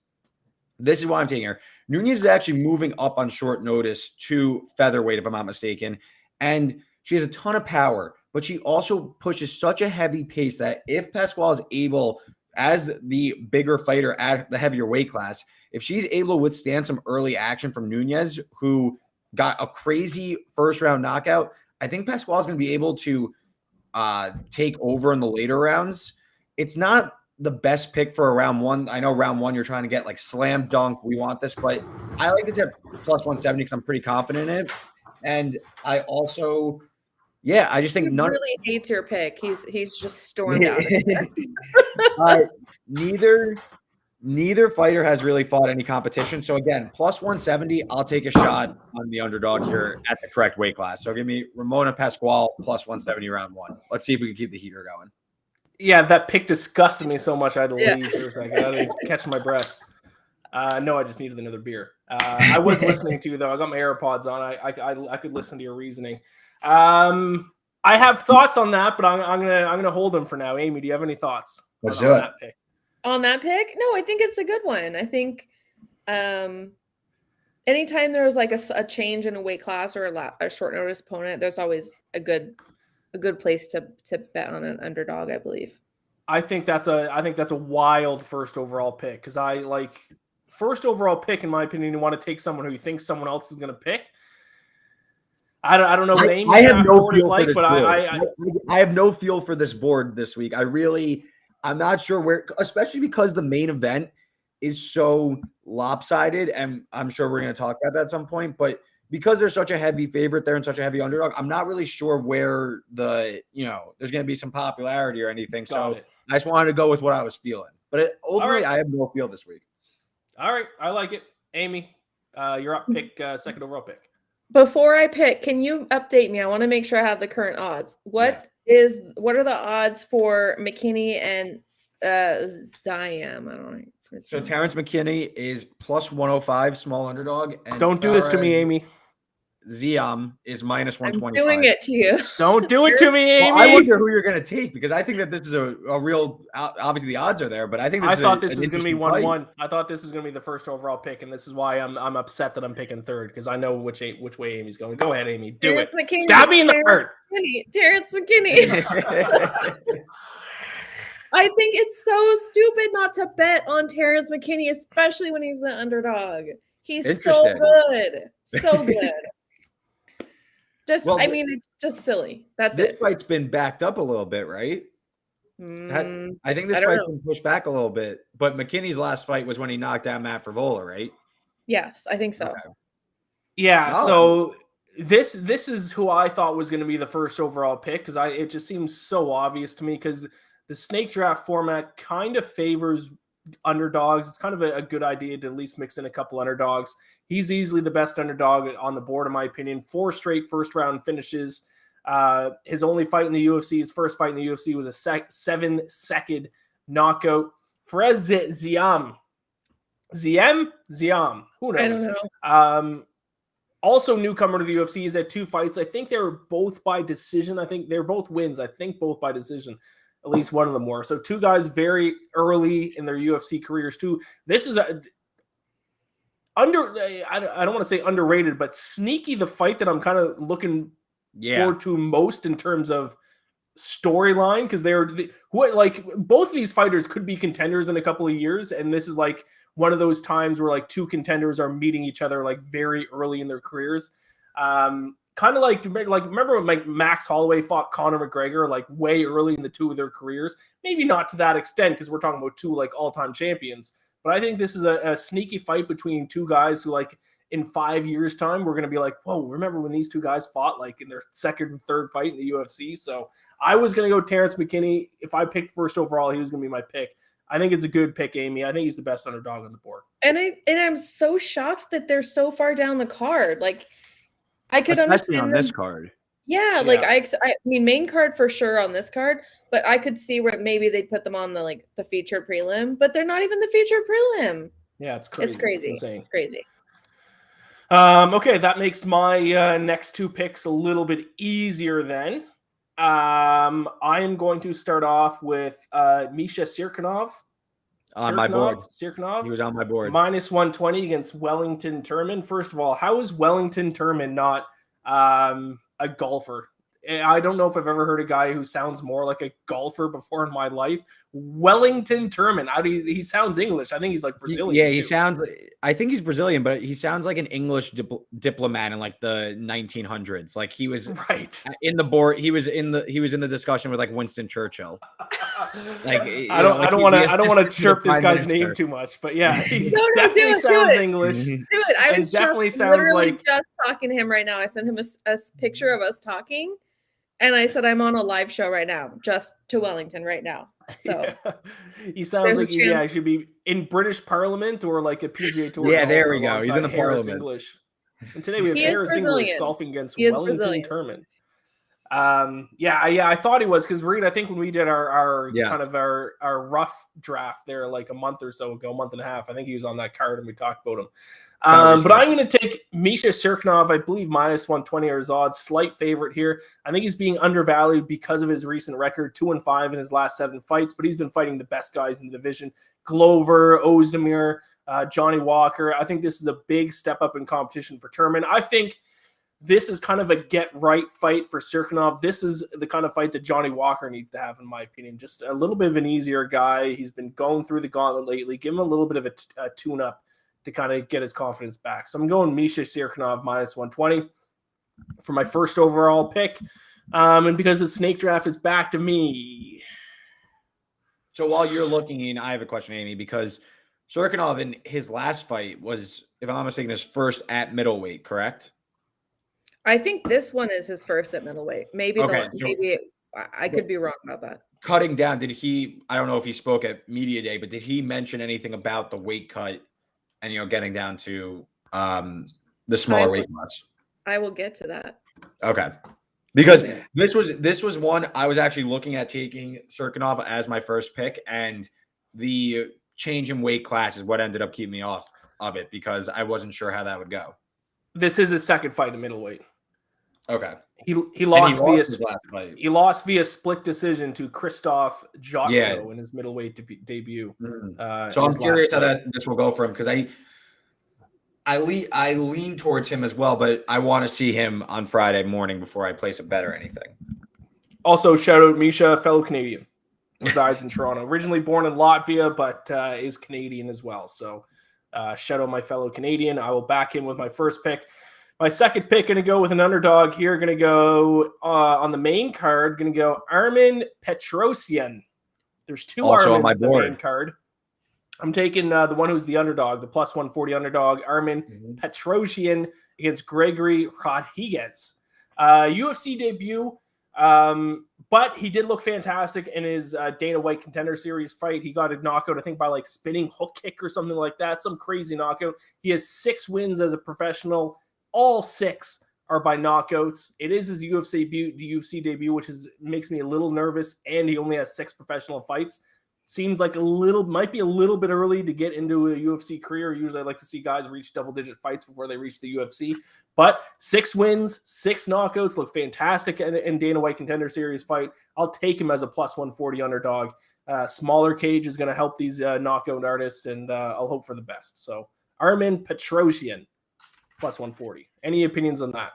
This is why I'm taking her. Nunez is actually moving up on short notice to featherweight, if I'm not mistaken. And she has a ton of power, but she also pushes such a heavy pace that if Pascual is able, as the bigger fighter at the heavier weight class, if she's able to withstand some early action from Nunez, who got a crazy first-round knockout, I think Pascual is going to be able to take over in the later rounds. It's not the best pick for a round 1. I know round 1 you're trying to get like slam dunk. We want this, but I like this at plus 170 because I'm pretty confident in it. And I also... Yeah, I just think he really hates your pick. He's just stormed out. Neither fighter has really fought any competition. So again, plus 170, I'll take a shot on the underdog here at the correct weight class. So give me Ramona Pascual plus 170 round 1. Let's see if we can keep the heater going. Yeah, that pick disgusted me so much I had to leave for a second. I had to catch my breath. No, I just needed another beer. I was listening to you though. I got my AirPods on. I could listen to your reasoning. I have thoughts on that, but I'm gonna hold them for now. Amy, do you have any thoughts on that pick? On that pick? No, I think it's a good one. I think anytime there's like a change in a weight class or a short notice opponent, there's always a good place to bet on an underdog, I believe. I think that's a wild first overall pick because I like first overall pick, in my opinion. You want to take someone who you think someone else is going to pick. I don't know what Amy's I have no feel like, but I have no feel for this board this week. I'm not sure where, especially because the main event is so lopsided, and I'm sure we're going to talk about that at some point. But because they're such a heavy favorite there and such a heavy underdog, I'm not really sure where there's going to be some popularity or anything. So I just wanted to go with what I was feeling. But ultimately, I have no feel this week. All right. I like it. Amy, you're up. Pick second overall pick. Before I pick, can you update me? I want to make sure I have the current odds. What are the odds for McKinney and Ziam? I don't know. So Terrence McKinney is plus 105, small underdog. And don't do this to me, Amy. Ziam is minus 125. I'm doing it to you. Don't do it to me, Amy. Well, I wonder who you're going to take because I think that this is a real. Obviously, the odds are there, but I think I thought this was going to be 1-1. I thought this was going to be the first overall pick, and this is why I'm upset that I'm picking third because I know which way Amy's going. Go ahead, Amy. Do Terrence it. McKinney, stab me in the heart. Terrence McKinney. I think it's so stupid not to bet on Terrence McKinney, especially when he's the underdog. He's so good. So good. It's just silly. That's this fight's been backed up a little bit, right? I think this fight's been pushed back a little bit. But McKinney's last fight was when he knocked out Matt Frevola, right? Yes, I think so. Okay. Yeah, so this is who I thought was going to be the first overall pick because it just seems so obvious to me because the snake draft format kind of favors underdogs. It's kind of a good idea to at least mix in a couple underdogs. He's easily the best underdog on the board, in my opinion. 4 straight first-round finishes. His only fight in the UFC, his first fight in the UFC was a 7-second knockout. Perez Ziam. Who knows? I don't know. Also newcomer to the UFC. He's had 2 fights. I think they were both by decision. I think they're both wins. I think both by decision. At least one of them were. So 2 guys very early in their UFC careers too. This is I don't want to say underrated, but sneaky the fight that I'm kind of looking forward to most in terms of storyline because both of these fighters could be contenders in a couple of years, and this is like one of those times where like 2 contenders are meeting each other like very early in their careers. Kind of like remember when Max Holloway fought Conor McGregor like way early in the 2 of their careers? Maybe not to that extent because we're talking about 2 like all-time champions. But I think this is a sneaky fight between 2 guys who like in 5 years' time we're going to be like, whoa, remember when these 2 guys fought like in their second and third fight in the UFC? So I was going to go Terrence McKinney. If I picked first overall, he was going to be my pick. I think it's a good pick, Amy. I think he's the best underdog on the board. And I'm so shocked that they're so far down the card. Like. I could especially understand on this card. Yeah, like I mean, main card for sure on this card, but I could see where maybe they'd put them on the feature prelim, but they're not even the feature prelim. Yeah, it's crazy. It's crazy. It's insane. It's crazy. Okay, that makes my next 2 picks a little bit easier then. I am going to start off with Misha Sirkanov. My board. Sirkanov. He was on my board. Minus 120 against Wellington Turman. First of all, how is Wellington Turman not a golfer? I don't know if I've ever heard a guy who sounds more like a golfer before in my life. Wellington Turman. He sounds English. I think he's like Brazilian. Yeah, he sounds. I think he's Brazilian, but he sounds like an English diplomat in like the 1900s. Like he was right in the board. He was in the discussion with like Winston Churchill. Like I don't want to chirp this guy's name too much, but yeah, he definitely sounds English. Do it. I was definitely just talking to him right now. I sent him a picture of us talking. And I said, I'm on a live show right now, just to Wellington right now. So he sounds like he should be in British Parliament or like a PGA Tour. Yeah, there we go. He's in the Parliament. English. And today we have Harris English golfing against Wellington Turman. I thought he was, because Reed, I think when we did our Yeah. kind of our rough draft there like a month or so ago, month and a half, I think he was on that card and we talked about him. But I'm going to take Misha Sirkanov, I believe -120 are his odds, slight favorite here. I think he's being undervalued because of his recent record, 2-5 in his last 7 fights, but he's been fighting the best guys in the division: Glover, Ozdemir, Johnny Walker. I think this is a big step up in competition for Turman. I think this is kind of a get-right fight for Sirkanov. This is the kind of fight that Johnny Walker needs to have, in my opinion. Just a little bit of an easier guy. He's been going through the gauntlet lately. Give him a little bit of a tune-up to kind of get his confidence back. So I'm going Misha Sirkanov -120 for my first overall pick. And because the snake draft is back to me. So while you're looking in, I have a question, Amy, because Sirkanov in his last fight was, if I'm not mistaken, his first at middleweight, correct? I think this one is his first at middleweight. Maybe I could be wrong about that. Cutting down, I don't know if he spoke at media day, but did he mention anything about the weight cut and, getting down to the smaller weight class? I will get to that. Okay. Because this was one I was actually looking at taking Sirkanov as my first pick, and the change in weight class is what ended up keeping me off of it, because I wasn't sure how that would go. This is his second fight in middleweight. Okay. He lost via split decision to Krzysztof Jotko in his middleweight debut. So I'm curious how this will go for him, because I lean towards him as well, but I want to see him on Friday morning before I place a bet or anything. Also, shout out Misha, fellow Canadian, resides in Toronto. Originally born in Latvia, but is Canadian as well. So shout out my fellow Canadian. I will back him with my first pick. My second pick, going to go with an underdog here. Going to go on the main card. Going to go Armen Petrosyan. There's two also Armens on my on the board. main card. I'm taking the one who's the underdog, the +140 underdog, Armen Petrosyan against Gregory Rodriguez. UFC debut, but he did look fantastic in his Dana White Contender Series fight. He got a knockout, I think, by like spinning hook kick or something like that. Some crazy knockout. He has 6 wins as a professional. All 6 are by knockouts. It is his UFC debut, which makes me a little nervous, and he only has 6 professional fights. Seems like might be a little bit early to get into a UFC career. Usually I like to see guys reach double-digit fights before they reach the UFC. But 6 wins, 6 knockouts, look fantastic in Dana White Contender Series fight. I'll take him as a +140 underdog. Smaller cage is going to help these knockout artists, and I'll hope for the best. So Armen Petrosyan, +140. Any opinions on that?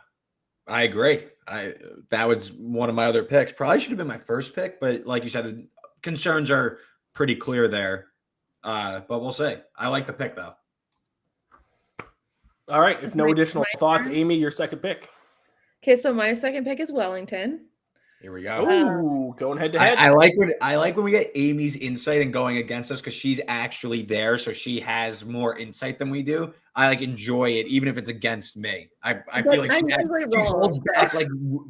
I agree. That was one of my other picks. Probably should have been my first pick, but like you said, the concerns are pretty clear there. But we'll see. I like the pick, though. All right. If no additional thoughts, Amy, your second pick. Okay, so my second pick is Wellington. Here we go. Ooh, going head to head. I like when we get Amy's insight and going against us, because she's actually there, so she has more insight than we do. I enjoy it, even if it's against me. I feel like she holds back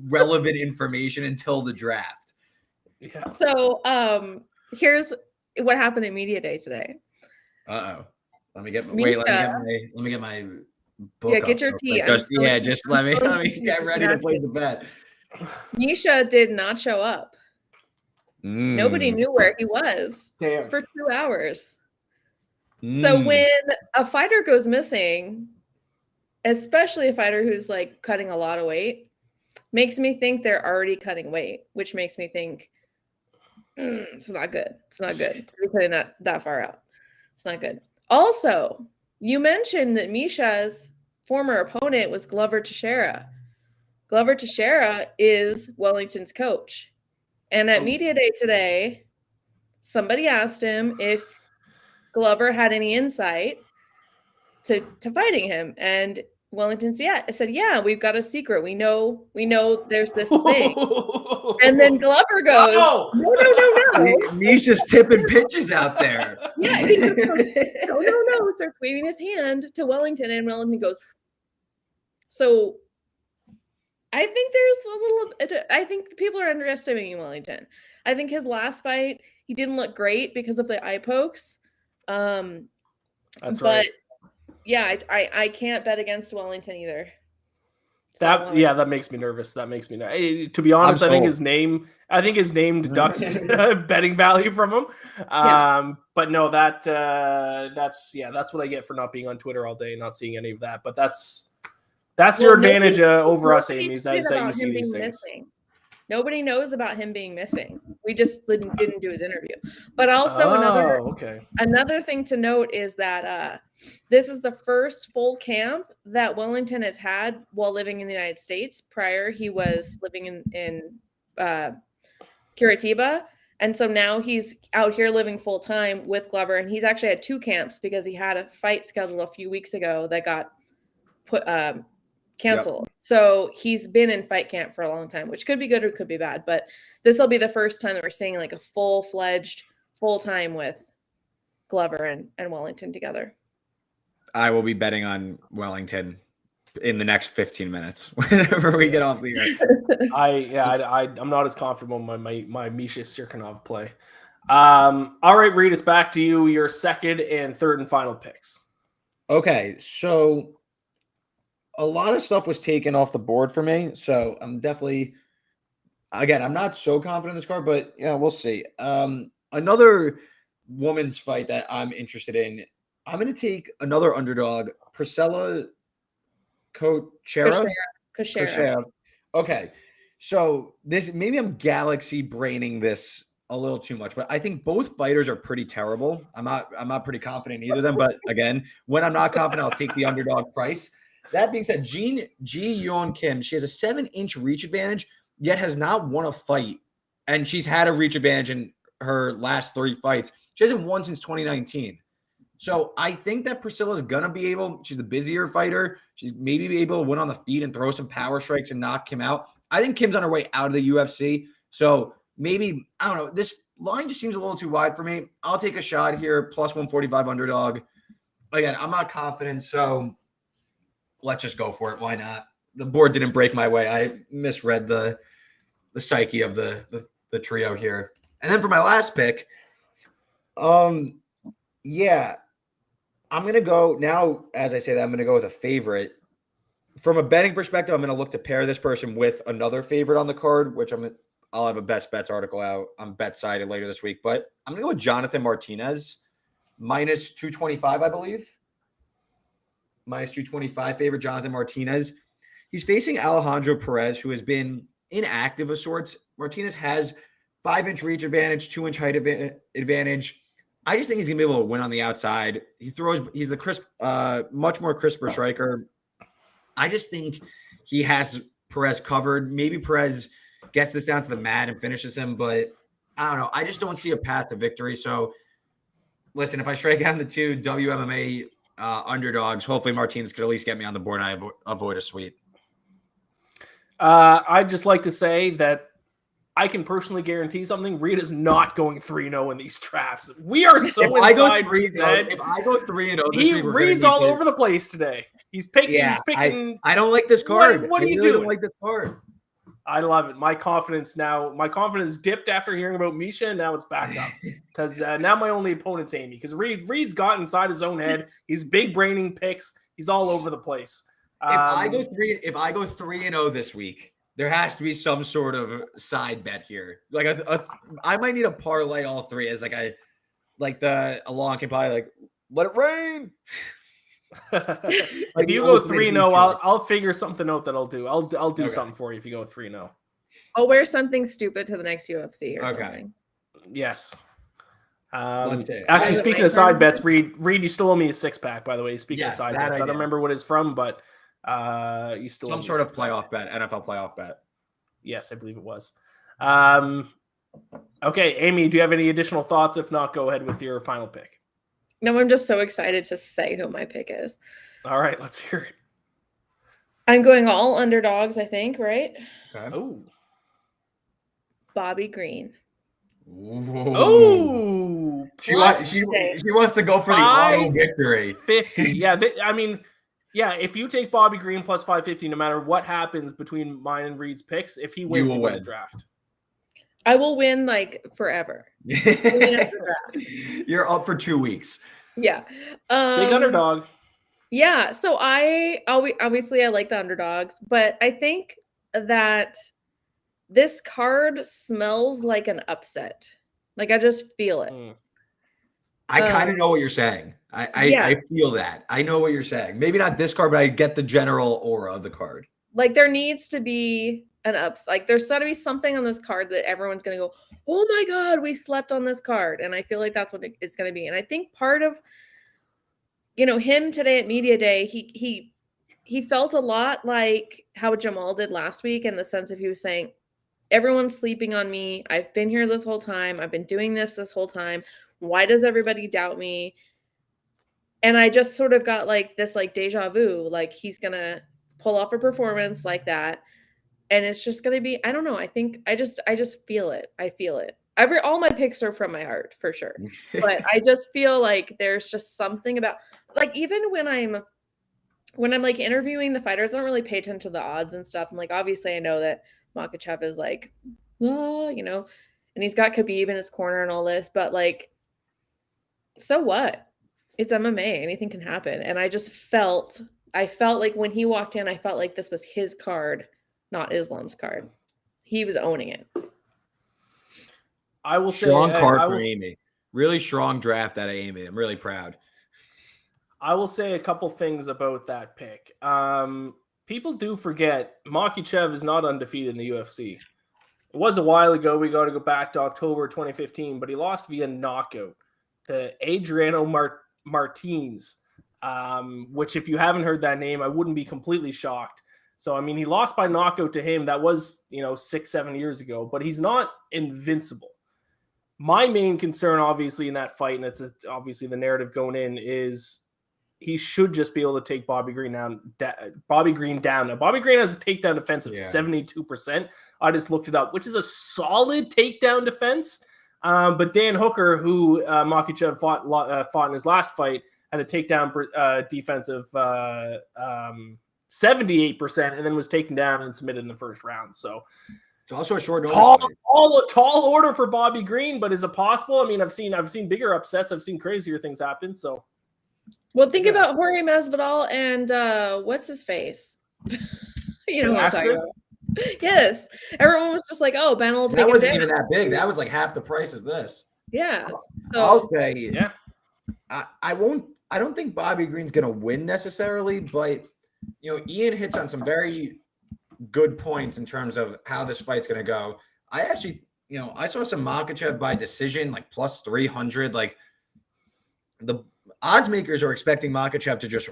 relevant information until the draft. Yeah. So here's what happened at Media Day today. Let me get my book. Yeah, get your tea. Just let me get ready to play the bet. Misha did not show up. Nobody knew where he was for 2 hours. So when a fighter goes missing, especially a fighter who's cutting a lot of weight, makes me think they're already cutting weight, which makes me think it's not good. It's not good to be putting that far out. It's not good. Also, you mentioned that Misha's former opponent was Glover Teixeira. Glover Teixeira is Wellington's coach. And at Media Day today, somebody asked him if Glover had any insight to fighting him. And Wellington said, yeah, we've got a secret. We know there's this thing. And then Glover goes, no. Misha's tipping pitches out there. Yeah, he goes, no. Starts waving his hand to Wellington, and Wellington goes. So I think people are underestimating Wellington. I think his last fight, he didn't look great because of the eye pokes. That's right. Yeah, I can't bet against Wellington either. That makes me nervous. That makes me to be honest, I think his name deducts betting value from him. But no, that's what I get for not being on Twitter all day and not seeing any of that. But that's your advantage over us, Amy, is that you see these things. Missing. Nobody knows about him being missing. We just didn't do his interview. But also another thing to note is that this is the first full camp that Wellington has had while living in the United States. Prior, he was living in Curitiba. And so now he's out here living full time with Glover. And he's actually had 2 camps because he had a fight scheduled a few weeks ago that got canceled. Yep. So he's been in fight camp for a long time, which could be good or could be bad. But this will be the first time that we're seeing like a full-fledged, full-time with Glover and Wellington together. I will be betting on Wellington in the next 15 minutes whenever we get off the air. I'm not as confident on my Misha Sirkanov play. All right, Reed, it's back to you. Your second and third and final picks. Okay, so a lot of stuff was taken off the board for me, so I'm definitely, again, I'm not so confident in this card, but we'll see. Another woman's fight that I'm interested in, I'm going to take another underdog, Priscilla Kochera. Okay, so this, maybe I'm galaxy braining this a little too much, but I think both fighters are pretty terrible. I'm not pretty confident in either of them, but again, when I'm not confident, I'll take the underdog price. That being said, Ji Yeon Kim, she has a 7-inch reach advantage, yet has not won a fight. And she's had a reach advantage in her last 3 fights. She hasn't won since 2019. So I think that Priscilla's going to be able, she's the busier fighter. She's maybe be able to win on the feet and throw some power strikes and knock Kim out. I think Kim's on her way out of the UFC. So maybe, I don't know, this line just seems a little too wide for me. I'll take a shot here, plus 145 underdog. Again, I'm not confident, so let's just go for it. Why not? The board didn't break my way. I misread the psyche of the trio here. And then for my last pick, I'm going to go now, as I say that, I'm going to go with a favorite. From a betting perspective, I'm going to look to pair this person with another favorite on the card, which I'll have a best bets article out on BetSided later this week. But I'm going to go with Jonathan Martinez, minus 225, I believe. Minus 225 favorite, Jonathan Martinez. He's facing Alejandro Perez, who has been inactive of sorts. Martinez has 5-inch reach advantage, 2-inch height advantage. I just think he's going to be able to win on the outside. He's a crisp, much more crisper striker. I just think he has Perez covered. Maybe Perez gets this down to the mat and finishes him, but I don't know. I just don't see a path to victory. So listen, if I strike out the 2 WMMA underdogs, hopefully Martinez could at least get me on the board and I avoid a sweep. I'd just like to say that I can personally guarantee something. Reed is not going 3-0 in these drafts. We are so inside Reed's head. If I go 3-0, Reed's all over the place today. He's picking. Yeah, he's picking. I don't like this card. What are you doing? I don't like this card. I love it. My confidence dipped after hearing about Misha, and now it's back up because now my only opponent's Amy. Because Reed's got inside his own head. He's big braining picks. He's all over the place. If I go 3-0 this week, there has to be some sort of side bet here. Like I might need to parlay all 3 as along can probably let it rain. If you go 3-0, I'll figure something out that I'll do. I'll do something for you if you go 3-0. I'll wear something stupid to the next UFC or something. Yes. Let's see. Actually, speaking of side bets, Reed, you still owe me a 6-pack, by the way. Speaking of side bets, I don't remember what it's from, but you still some sort of playoff bet, NFL playoff bet. Yes, I believe it was. Okay, Amy, do you have any additional thoughts? If not, go ahead with your final pick. No, I'm just so excited to say who my pick is. All right, let's hear it. I'm going all underdogs, I think, right? Okay. Oh. Bobby Green. Oh. She wants to go for the auto victory. 50. Yeah, if you take Bobby Green plus 550, no matter what happens between mine and Reed's picks, if he wins, he wins the draft. I will win forever. You're up for 2 weeks. Yeah. Big underdog. Yeah, so obviously I like the underdogs, but I think that this card smells like an upset. Like I just feel it. I kind of know what you're saying. I feel that. I know what you're saying. Maybe not this card, but I get the general aura of the card. Like there needs to be an ups. Like there's got to be something on this card that everyone's going to go, "Oh my God, we slept on this card." And I feel like that's what it's going to be. And I think part of, him today at media day, he felt a lot like how Jamal did last week, in the sense of he was saying, everyone's sleeping on me. I've been here this whole time. I've been doing this whole time. Why does everybody doubt me? And I just sort of got like this like deja vu, like he's going to pull off a performance like that. And it's just going to be, I don't know. I think I just feel it. I feel it. All my picks are from my heart for sure. But I just feel like there's just something about, like, even when I'm like interviewing the fighters, I don't really pay attention to the odds and stuff. And like, obviously I know that Makhachev is like, well, and he's got Habib in his corner and all this, but like, so what? It's MMA. Anything can happen. And I felt like when he walked in, I felt like this was his card, not Islam's card. He was owning it. I will say strong card for Amy. Really strong draft out of Amy. I'm really proud. I will say a couple things about that pick. People do forget Makhachev is not undefeated in the UFC. It was a while ago. We got to go back to October 2015, but he lost via knockout to Adriano Martins, which, if you haven't heard that name, I wouldn't be completely shocked. So, I mean, he lost by knockout to him. That was, 6-7 years ago, but he's not invincible. My main concern, obviously, in that fight, and it's obviously the narrative going in, is he should just be able to take Bobby Green down. Now, Bobby Green has a takedown defense of 72%. I just looked it up, which is a solid takedown defense. But Dan Hooker, who Makhachev fought in his last fight, had a takedown defense of 78%, and then was taken down and submitted in the first round. So it's also a short notice. Tall order for Bobby Green, but is it possible? I mean, I've seen bigger upsets. I've seen crazier things happen. So, well, think about Jorge Masvidal and what's his face? You know what I'm talking about. Yes, everyone was just like, "Oh, Ben will take it." That wasn't even that big. That was like half the price as this. Yeah. So I'll say, yeah. I don't think Bobby Green's gonna win necessarily, but Ian hits on some very good points in terms of how this fight's gonna go. I actually, I saw some Makhachev by decision, like plus 300. Like the odds makers are expecting Makhachev to just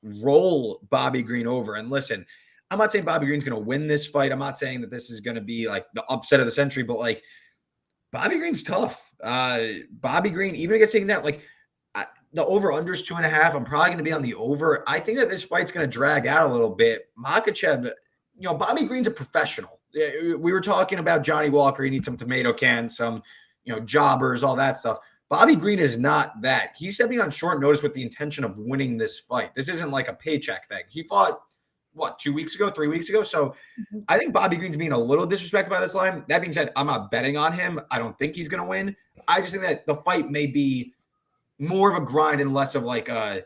roll Bobby Green over. And listen, I'm not saying Bobby Green's going to win this fight. I'm not saying that this is going to be like the upset of the century, but like Bobby Green's tough. Bobby Green, even if it gets taken down, like the over-under is 2.5. I'm probably going to be on the over. I think that this fight's going to drag out a little bit. Makhachev, Bobby Green's a professional. We were talking about Johnny Walker. He needs some tomato cans, some, jobbers, all that stuff. Bobby Green is not that. He's stepping on short notice with the intention of winning this fight. This isn't like a paycheck thing. He fought 3 weeks ago? So I think Bobby Green's being a little disrespected by this line. That being said, I'm not betting on him. I don't think he's going to win. I just think that the fight may be more of a grind and less of like a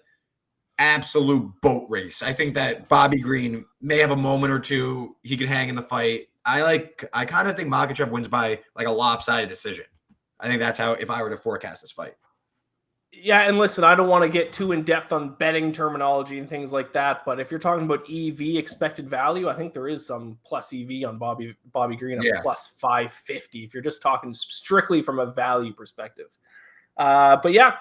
absolute boat race. I think that Bobby Green may have a moment or two. He could hang in the fight. I kind of think Makhachev wins by like a lopsided decision. I think that's how, if I were to forecast this fight. Yeah, and listen, I don't want to get too in-depth on betting terminology and things like that, but if you're talking about EV, expected value, I think there is some plus EV on Bobby Green, plus 550, if you're just talking strictly from a value perspective. But yeah,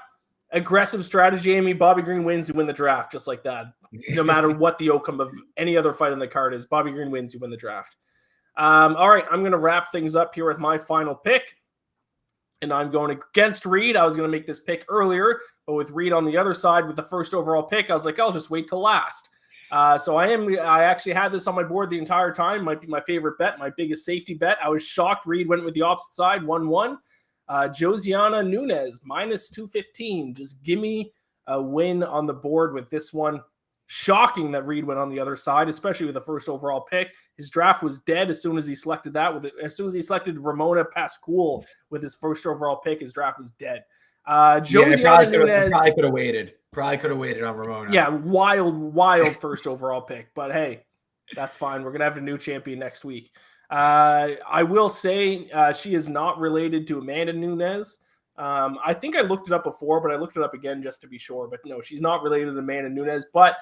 aggressive strategy, Amy. Bobby Green wins, you win the draft, just like that. No matter what the outcome of any other fight on the card is, Bobby Green wins, you win the draft. All right, I'm going to wrap things up here with my final pick. And I'm going against Reed. I was going to make this pick earlier, but with Reed on the other side with the first overall pick, I was like, I'll just wait till last. So I actually had this on my board the entire time. Might be my favorite bet, my biggest safety bet. I was shocked Reed went with the opposite side, 1-1. Josiana Nunes, minus 215. Just give me a win on the board with this one. Shocking that Reed went on the other side, especially with the first overall pick. His draft was dead as soon as he selected that. As soon as he selected Ramona Pascual with his first overall pick, his draft was dead. Josiana Nunes probably could have waited. Probably could have waited on Ramona. Yeah, wild first overall pick. But hey, that's fine. We're gonna have a new champion next week. I will say she is not related to Amanda Nunes. I think I looked it up before, but I looked it up again just to be sure. But no, she's not related to Amanda Nunes. But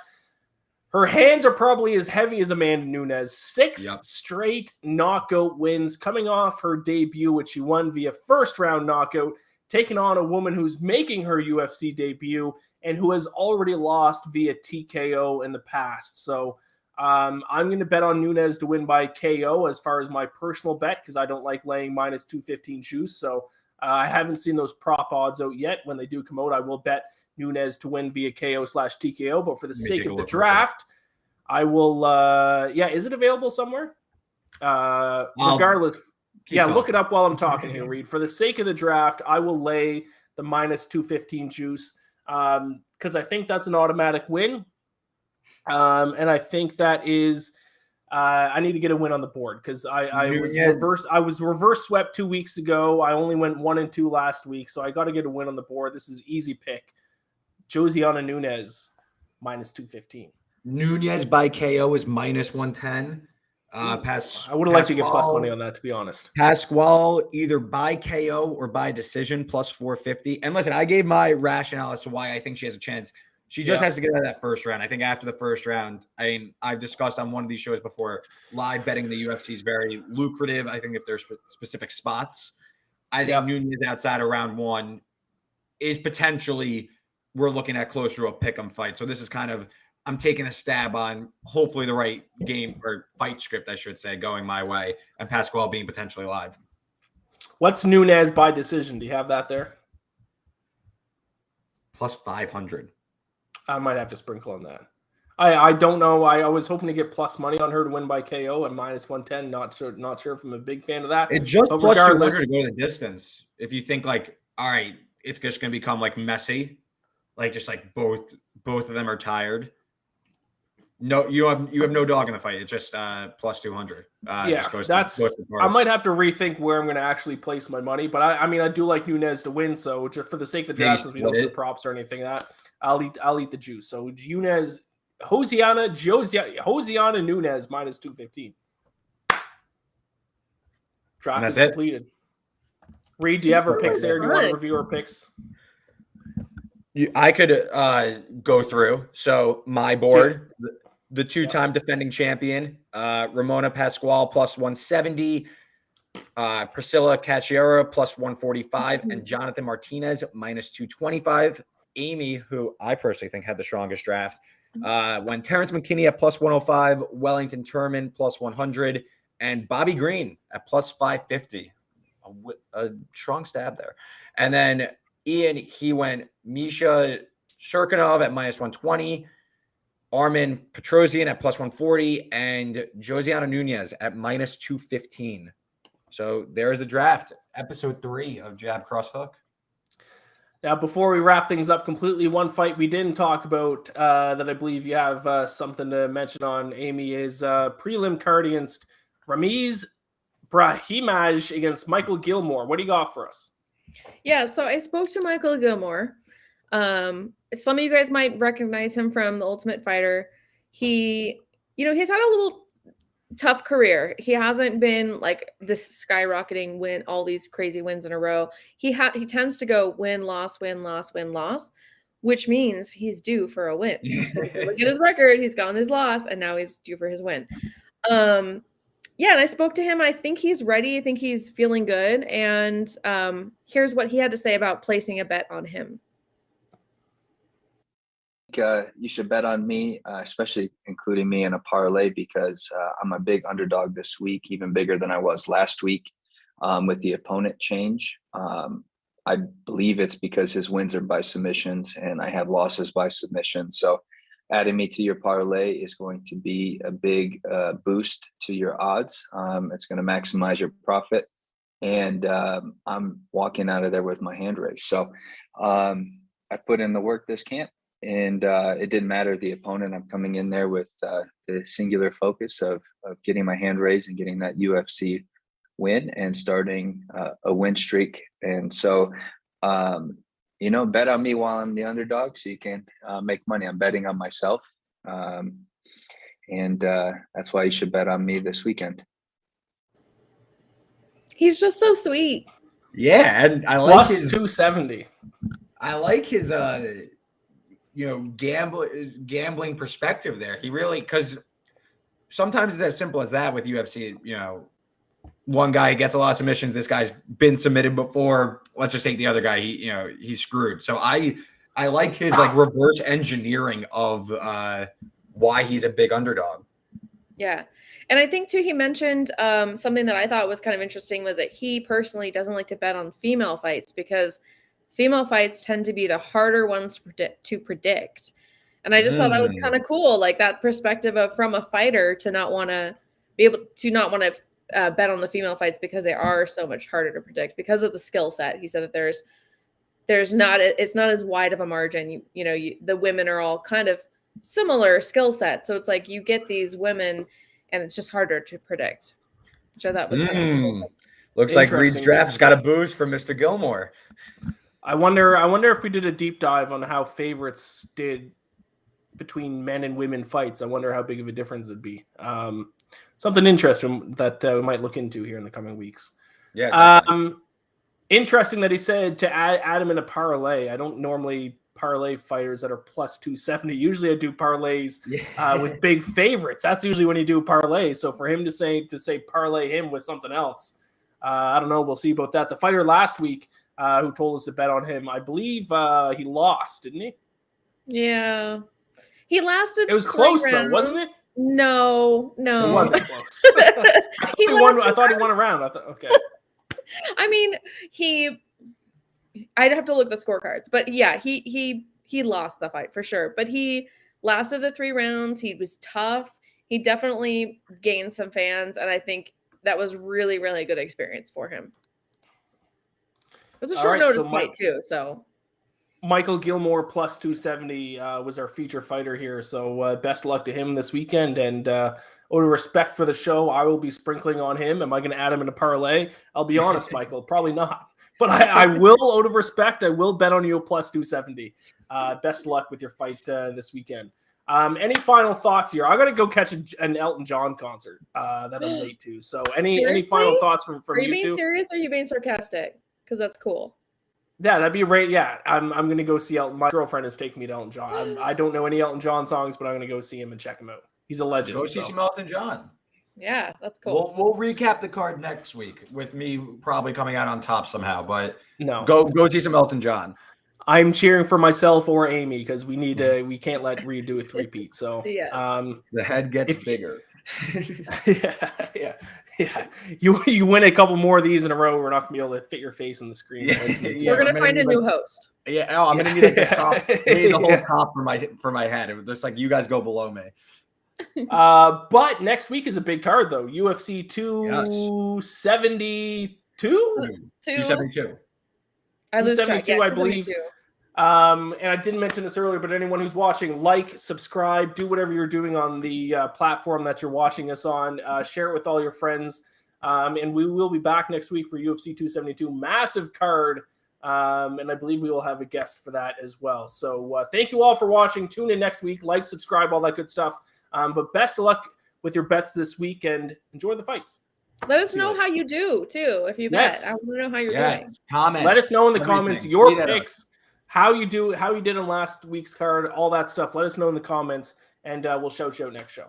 her hands are probably as heavy as Amanda Nunes. 6 straight knockout wins coming off her debut, which she won via first-round knockout, taking on a woman who's making her UFC debut and who has already lost via TKO in the past. So I'm going to bet on Nunes to win by KO as far as my personal bet, because I don't like laying minus 215 juice. So I haven't seen those prop odds out yet. When they do come out, I will bet Nunes to win via KO/TKO. But for the sake of the draft, I will. Is it available somewhere? Regardless, look it up while I'm talking here, Reed. For the sake of the draft, I will lay the minus 215 juice because I think that's an automatic win. And I think that is I need to get a win on the board because I was reverse swept 2 weeks ago. I only went 1-2 last week, so I got to get a win on the board. This is easy pick. Josiana Nunes minus 215. Nunes by KO is minus 110. I would have liked to get plus money on that, to be honest. Pasquale either by KO or by decision plus 450. And listen, I gave my rationale as to why I think she has a chance. She just has to get out of that first round. I think after the first round, I've discussed on one of these shows before, live betting the UFC is very lucrative. I think if there's specific spots, I think Nunes outside of round 1 is potentially, we're looking at closer to a pick'em fight. So this is kind of, I'm taking a stab on hopefully the right game or fight script, I should say, going my way, and Pasquale being potentially live. What's Nunes by decision? Do you have that there? Plus 500. I might have to sprinkle on that. I don't know. I was hoping to get plus money on her to win by KO at minus 110. Not sure if I'm a big fan of that. It's just plus 200 to go the distance. If you think like, all right, it's just going to become like messy, like just like both of them are tired. No, you have no dog in the fight. It's just plus 200. I might have to rethink where I'm going to actually place my money. But I do like Nunes to win. So just for the sake of the draft, since we don't do the props or anything like that, I'll eat the juice. So Josiana Nunes minus 215. Draft is completed. Reed, do you have her picks there? Do you want to review her picks? I could go through. So my board, the two-time defending champion, Ramona Pasquale plus 170, Priscilla Cachiera plus 145, and Jonathan Martinez minus 225. Amy, who I personally think had the strongest draft, went Terrence McKinney at plus 105, Wellington Turman plus 100, and Bobby Green at plus 550. A strong stab there. And then Ian, he went Misha Sirkanov at minus 120, Armin Petrosian at plus 140, and Josiana Nunes at minus 215. So there's the draft, episode 3 of Jab Cross Hook. Now, before we wrap things up completely, one fight we didn't talk about that I believe you have something to mention on, Amy, is prelim card against Ramiz Brahimaj against Michael Gilmore. What do you got for us? Yeah, so I spoke to Michael Gilmore. Some of you guys might recognize him from The Ultimate Fighter. He's had a little tough career. He hasn't been like this skyrocketing win, all these crazy wins in a row. He tends to go win, loss, win, loss, win, loss, which means he's due for a win. Look at his record. He's gotten his loss, and now he's due for his win. And I spoke to him. I think he's ready. I think he's feeling good. And here's what he had to say about placing a bet on him. You should bet on me, especially including me in a parlay, because I'm a big underdog this week, even bigger than I was last week with the opponent change. I believe it's because his wins are by submissions and I have losses by submission. So adding me to your parlay is going to be a big boost to your odds. It's going to maximize your profit. And I'm walking out of there with my hand raised. So I put in the work this camp. And it didn't matter the opponent. I'm coming in there with the singular focus of getting my hand raised and getting that UFC win and starting a win streak. And so, bet on me while I'm the underdog so you can make money. I'm betting on myself. And that's why you should bet on me this weekend. He's just so sweet. Yeah, and I like Plus his 270. I like his gambling perspective there. He really, because sometimes it's as simple as that with UFC. One guy gets a lot of submissions. This guy's been submitted before. Let's just take the other guy. He's screwed. So I like his reverse engineering of why he's a big underdog. Yeah. And I think too, he mentioned something that I thought was kind of interesting was that he personally doesn't like to bet on female fights because female fights tend to be the harder ones to predict. And I just thought that was kind of cool. Like that perspective of from a fighter to not want to be able to not want to bet on the female fights because they are so much harder to predict because of the skill set. He said that it's not as wide of a margin. The women are all kind of similar skill set. So it's like you get these women and it's just harder to predict, which I thought was kind of cool. Looks like Reed's draft's got a boost from Mr. Gilmore. I wonder if we did a deep dive on how favorites did between men and women fights. I wonder how big of a difference it'd be. Something interesting that we might look into here in the coming weeks. Yeah. Interesting that he said to add him in a parlay. I don't normally parlay fighters that are plus 270. Usually I do parlays with big favorites. That's usually when you do parlay. So for him to say parlay him with something else, I don't know. We'll see about that. The fighter last week who told us to bet on him, I believe he lost, didn't he? Yeah. He lasted. It was close though, wasn't it? No. It wasn't close. I thought he won a round. Okay. I mean, I'd have to look at the scorecards, but yeah, he lost the fight for sure. But he lasted the 3 rounds. He was tough. He definitely gained some fans, and I think that was really, really good experience for him. It was a short notice fight too, so. Michael Gilmore plus 270 was our feature fighter here. So best of luck to him this weekend. And out of respect for the show, I will be sprinkling on him. Am I going to add him in a parlay? I'll be honest, Michael, probably not. But I will, out of respect, I will bet on you a plus 270. Best of luck with your fight this weekend. Any final thoughts here? I got to go catch an Elton John concert that I'm late to. So any final thoughts from you two? Are you being serious or are you being sarcastic? Because that's cool. Yeah, that'd be right. Yeah, I'm going to go see Elton. My girlfriend is taking me to Elton John. I don't know any Elton John songs, but I'm going to go see him and check him out. He's a legend. Go see some Elton John. Yeah, that's cool. We'll recap the card next week with me probably coming out on top somehow. But no, go see some Elton John. I'm cheering for myself or Amy because we can't let Reed do a three-peat. So yes. The head gets bigger. Yeah. You win a couple more of these in a row, we're not gonna be able to fit your face on the screen. We're gonna find a new host. Yeah, I'm gonna need a top. Need the whole top for my head. It was just like you guys go below me. But next week is a big card though. UFC 272. 272. I lose track. Yeah, I believe. And I didn't mention this earlier, but anyone who's watching, like, subscribe, do whatever you're doing on the platform that you're watching us on. Share it with all your friends. And we will be back next week for UFC 272. Massive card. And I believe we will have a guest for that as well. So thank you all for watching. Tune in next week. Like, subscribe, all that good stuff. But best of luck with your bets this week and enjoy the fights. Let us know how you do, too, if you bet. I want to know how you're doing. Comment. Let us know in the comments your picks. How you did on last week's card, all that stuff. Let us know in the comments, and we'll shout you out next show.